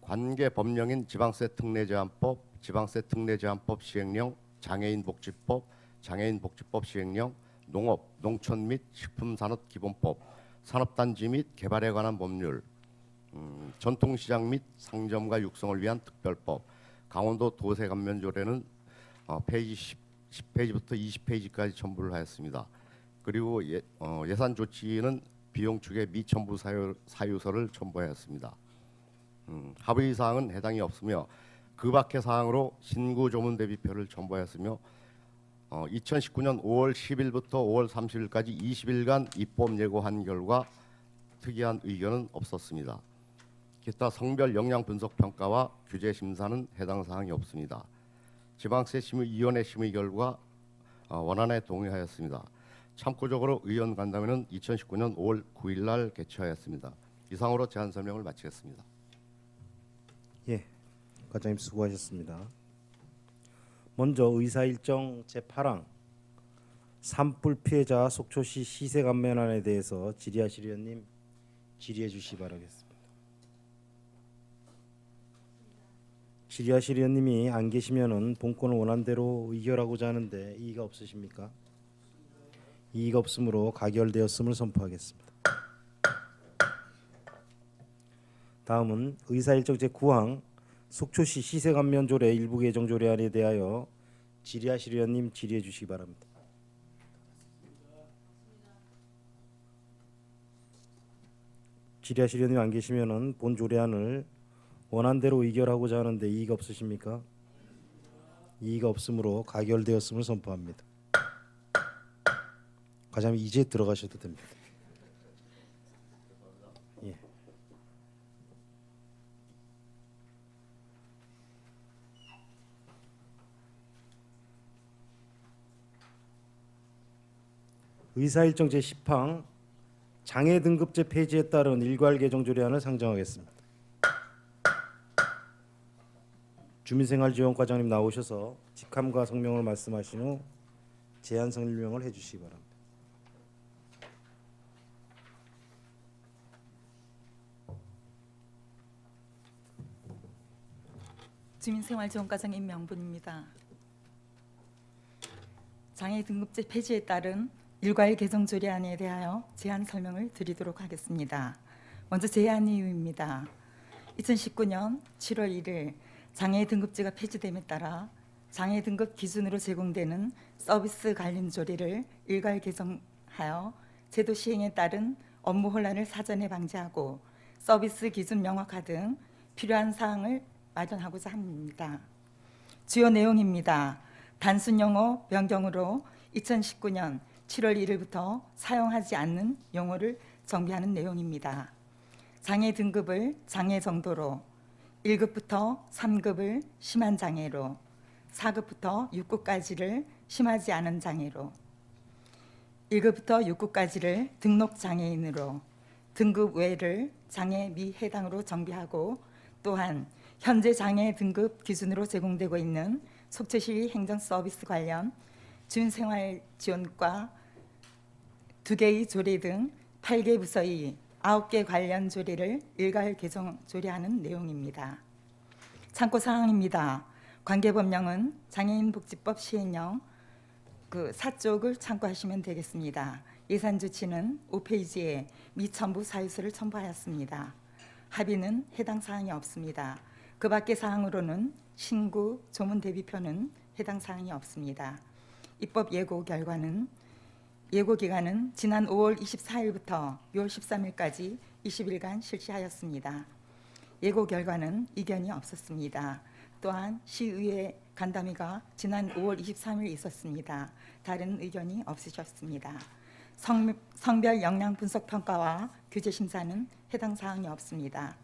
[SPEAKER 8] 관계 법령인 지방세 특례 제한법, 지방세 특례 제한법 시행령, 장애인 복지법, 장애인 복지법 시행령, 농업, 농촌 및 식품산업 기본법, 산업단지 및 개발에 관한 법률, 전통시장 및 상점가 육성을 위한 특별법, 강원도 도세 감면 조례는 페이지 10페이지부터 20페이지까지 첨부를 하였습니다. 그리고 예산 조치는 비용 추계 미첨부 사유서를 첨부하였습니다. 합의 사항은 해당이 없으며 그 밖의 사항으로 신구 조문 대비표를 첨부하였으며 2019년 5월 10일부터 5월 30일까지 20일간 입법 예고한 결과 특이한 의견은 없었습니다. 기타 성별 역량 분석 평가와 규제 심사는 해당 사항이 없습니다. 지방세 심의위원회 심의 결과 원안에 동의하였습니다. 참고적으로 의원 간담회는 2019년 5월 9일 날 개최하였습니다. 이상으로 제안 설명을 마치겠습니다.
[SPEAKER 1] 예, 과장님 수고하셨습니다. 먼저 의사일정 제8항 산불 피해자 속초시 시세 감면안에 대해서 질의하실 의원님 질의해 주시기 바라겠습니다. 질의하실 의원님이 안 계시면은 본권을 원안대로 의결하고자 하는데 이의가 없으십니까? 이의가 없으므로 가결되었음을 선포하겠습니다. 다음은 의사일정 제9항 속초시 시세감면조례 일부 개정 조례안에 대하여 질의하실 의원님 질의해 주시기 바랍니다. 질의하실 의원님 안 계시면은 본 조례안을 원안대로 의결하고자 하는데 이의가 없으십니까? 이의가 없으므로 가결되었음을 선포합니다. 과장님 이제 들어가셔도 됩니다. 예. 의사일정 제10항 장애 등급제 폐지에 따른 일괄 개정 조례안을 상정하겠습니다. 주민생활지원과장님 나오셔서 직함과 성명을 말씀하신 후 제안 설명을 해주시기 바랍니다.
[SPEAKER 9] 주민생활지원과장 임명분입니다. 장애 등급제 폐지에 따른 일괄 개정 조례안에 대하여 제안 설명을 드리도록 하겠습니다. 먼저 제안 이유입니다. 2019년 7월 1일 장애 등급제가 폐지됨에 따라 장애 등급 기준으로 제공되는 서비스 관련 조례를 일괄 개정하여 제도 시행에 따른 업무 혼란을 사전에 방지하고 서비스 기준 명확화 등 필요한 사항을 마련하고자 합니다. 주요 내용입니다. 단순 용어 변경으로 2019년 7월 1일부터 사용하지 않는 용어를 정비하는 내용입니다. 장애 등급을 장애 정도로 1급부터 3급을 심한 장애로 4급부터 6급까지를 심하지 않은 장애로 1급부터 6급까지를 등록 장애인으로 등급 외를 장애 미해당으로 정비하고 또한 현재 장애 등급 기준으로 제공되고 있는 속초시 행정 서비스 관련 주민생활 지원과 2개의 조례 등 8개 부서의 9개 관련 조례를 일괄 개정 조례하는 내용입니다. 참고 사항입니다. 관계법령은 장애인복지법 시행령 4쪽을 참고하시면 되겠습니다. 예산 조치는 5페이지에 미첨부 사유서를 첨부하였습니다. 합의는 해당 사항이 없습니다. 그 밖의 사항으로는 신구 조문 대비표는 해당 사항이 없습니다. 입법 예고 결과는 예고 기간은 지난 5월 24일부터 6월 13일까지 20일간 실시하였습니다. 예고 결과는 이견이 없었습니다. 또한 시의회 간담회가 지난 5월 23일 있었습니다. 다른 의견이 없으셨습니다. 성별 역량 분석 평가와 규제 심사는 해당 사항이 없습니다.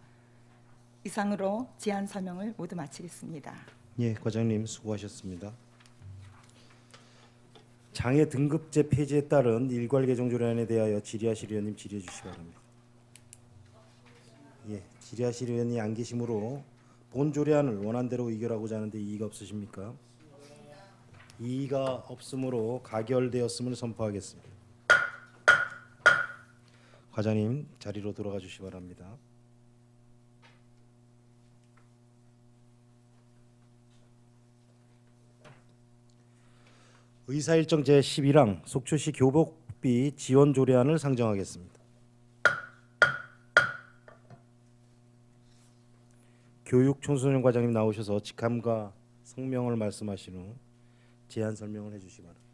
[SPEAKER 9] 이상으로 제안 설명을 모두 마치겠습니다.
[SPEAKER 1] 예, 과장님 수고하셨습니다. 장애 등급제 폐지에 따른 일괄 개정 조례안에 대하여 질의하실 의원님 질의해 주시기 바랍니다. 예, 질의하실 의원이 안 계시므로 본 조례안을 원안대로 의결하고자 하는데 이의가 없으십니까? 이의가 없으므로 가결되었음을 선포하겠습니다. 과장님 자리로 돌아가 주시기 바랍니다. 의사일정 제11항 속초시 교복비 지원 조례안을 상정하겠습니다. 교육청소년 과장님 나오셔서 직함과 성명을 말씀하신 후 제안 설명을 해주시기 바랍니다.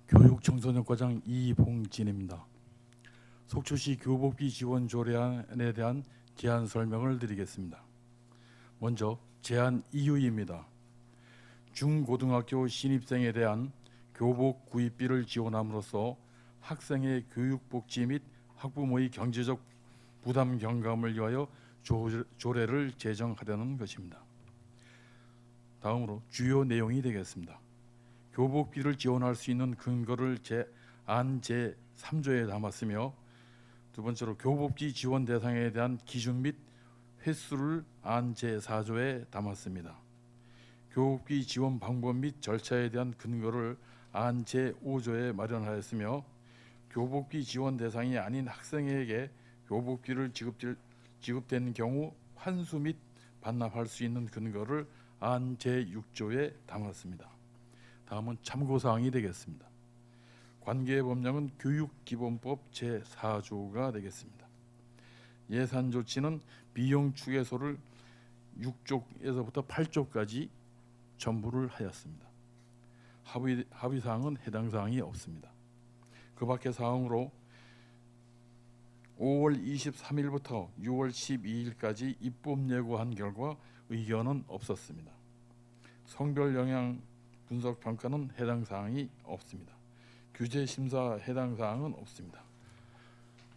[SPEAKER 6] 교육청소년과장 이봉진입니다. 속초시 교복비 지원 조례안에 대한 제안 설명을 드리겠습니다. 먼저 제안 이유입니다. 중고등학교 신입생에 대한 교복 구입비를 지원함으로써 학생의 교육복지 및 학부모의 경제적 부담 경감을 위하여 조례를 제정하려는 것입니다. 다음으로 주요 내용이 되겠습니다. 교복비를 지원할 수 있는 근거를 안 제3조에 담았으며 두 번째로 교복비 지원 대상에 대한 기준 및 횟수를 안 제4조에 담았습니다. 교복비 지원 방법 및 절차에 대한 근거를 안 제5조에 마련하였으며 교복비 지원 대상이 아닌 학생에게 교복비를 지급된 경우 환수 및 반납할 수 있는 근거를 안 제6조에 담았습니다. 다음은 참고사항이 되겠습니다. 관계법령은 교육기본법 제4조가 되겠습니다. 예산 조치는 비용 축에소를 6조에서부터 8조까지
[SPEAKER 10] 전부를 하였습니다. 합의 사항은 해당 사항이 없습니다. 그 밖의 사항으로 5월 23일부터 6월 12일까지 입법 예고한 결과 의견은 없었습니다. 성별 영향 분석 평가는 해당 사항이 없습니다. 규제 심사 해당 사항은 없습니다.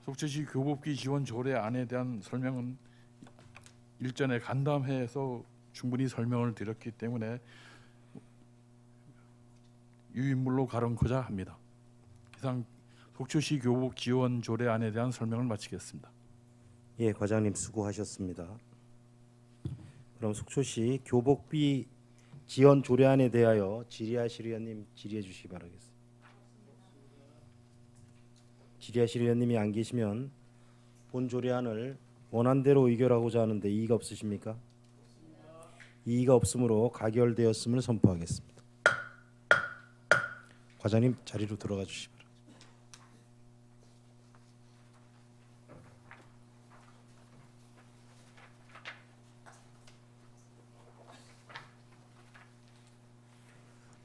[SPEAKER 10] 속초시 교복비 지원 조례안에 대한 설명은 일전에 간담회에서 충분히 설명을 드렸기 때문에 유인물로 가름코자 합니다. 이상 속초시 교복 지원 조례안에 대한 설명을 마치겠습니다.
[SPEAKER 1] 예, 과장님 수고하셨습니다. 그럼 속초시 교복비 지원 조례안에 대하여 질의하실 의원님 질의해 주시기 바라겠습니다. 질의하실 의원님이 안 계시면 본 조례안을 원안대로 의결하고자 하는데 이의가 없으십니까? 이의가 없으므로 가결되었음을 선포하겠습니다. 과장님 자리로 들어가 주시기 바랍니다.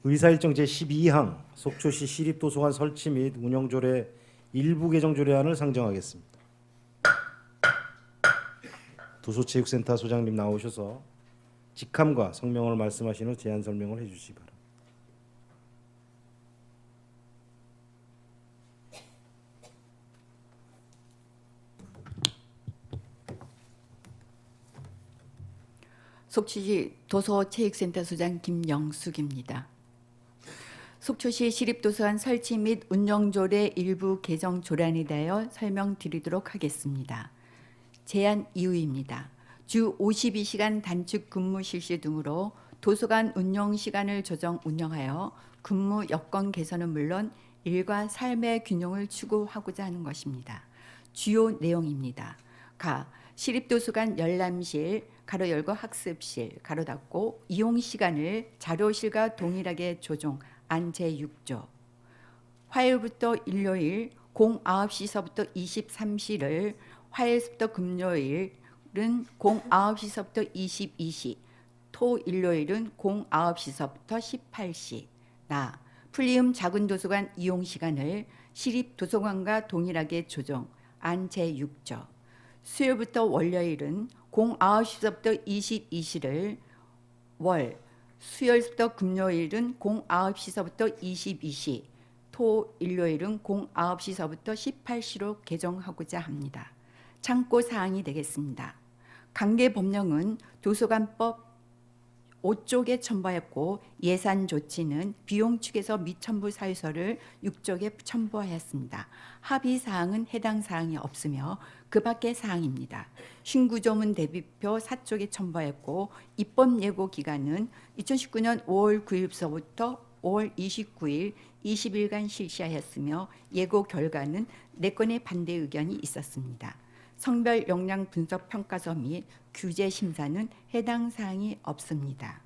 [SPEAKER 1] 의사일정 제12항 속초시 시립도서관 설치 및 운영조례 일부 개정 조례안을 상정하겠습니다. 도서체육센터 소장님 나오셔서 직함과 성명을 말씀하신 후 제안 설명을 해주시기 바랍니다.
[SPEAKER 11] 속초시 도서체육센터 소장 김영숙입니다. 속초시 시립도서관 설치 및 운영조례 일부 개정 조례안에 대하여 설명드리도록 하겠습니다. 제안 이유입니다. 주 52시간 단축 근무 실시 등으로 도서관 운영 시간을 조정 운영하여 근무 여건 개선은 물론 일과 삶의 균형을 추구하고자 하는 것입니다. 주요 내용입니다. 가 시립도서관 열람실 가로 열고 학습실 가로 닫고 이용 시간을 자료실과 동일하게 조정 안 제6조 화요일부터 일요일 09시서부터 23시를 화요일부터 금요일은 09시서부터 22시 토 일요일은 09시서부터 18시 나 풀리움 작은 도서관 이용 시간을 시립 도서관과 동일하게 조정 안 제6조 수요일부터 월요일은 09시서부터 22시를 월 수요일부터 금요일은 09시서부터 22시 토 일요일은 09시서부터 18시로 개정하고자 합니다. 참고 사항이 되겠습니다. 관계 법령은 도서관법 5쪽에 첨부하였고 예산 조치는 비용 측에서 미첨부 사유서를 6쪽에 첨부하였습니다. 합의 사항은 해당 사항이 없으며 그 밖의 사항입니다. 신구조문 대비표 4쪽에 첨부하였고 입법 예고 기간은 2019년 5월 9일서부터 5월 29일 20일간 실시하였으며 예고 결과는 4건의 반대 의견이 있었습니다. 성별 역량 분석 평가서 및 규제 심사는 해당 사항이 없습니다.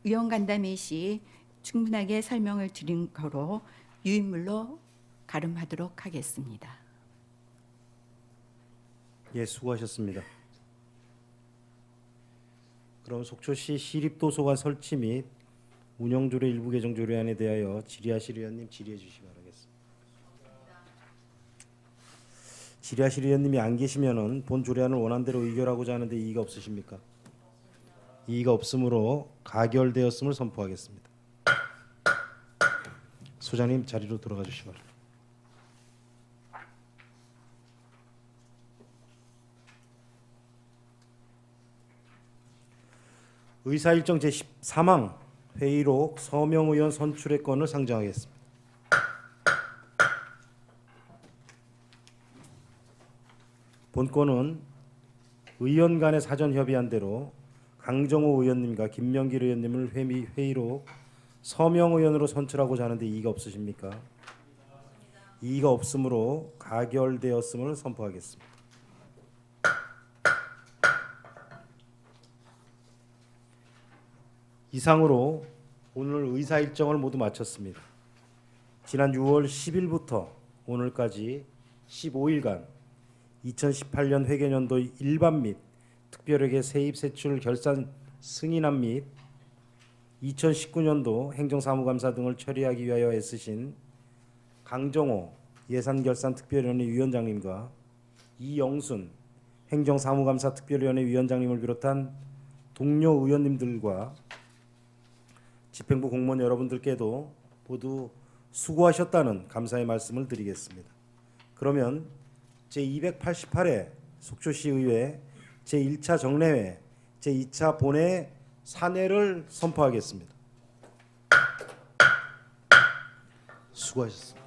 [SPEAKER 11] 의원 간담회 시 충분하게 설명을 드린 거로 유인물로 가름하도록 하겠습니다.
[SPEAKER 1] 예, 수고하셨습니다. 그럼 속초시 시립도서관 설치 및 운영조례 일부 개정 조례안에 대하여 질의하실 의원님 질의해 주시기 바랍니다. 질의하실 의원님이 안 계시면은 본 조례안을 원안대로 의결하고자 하는데 이의가 없으십니까? 이의가 없으므로 가결되었음을 선포하겠습니다. 소장님 자리로 돌아가 주시기 바랍니다. 의사일정 제13항 회의록 서명 의원 선출의 건을 상정하겠습니다. 본건은 의원 간의 사전 협의한 대로 강정호 의원님과 김명길 의원님을 회의록 서명 의원으로 선출하고자 하는데 이의가 없으십니까? 이의가 없으므로 가결되었음을 선포하겠습니다. 이상으로 오늘 의사 일정을 모두 마쳤습니다. 지난 6월 10일부터 오늘까지 15일간 2018년 회계연도 일반 및 특별회계 세입 세출 결산 승인안 및 2019년도 행정사무감사 등을 처리하기 위하여 애쓰신 강정호 예산결산특별위원회 위원장님과 이영순 행정사무감사 특별위원회 위원장님을 비롯한 동료 의원님들과 집행부 공무원 여러분들께도 모두 수고하셨다는 감사의 말씀을 드리겠습니다. 그러면 제288회 속초시의회 제1차 정례회 제2차 본회 산회를 선포하겠습니다. 수고하셨습니다.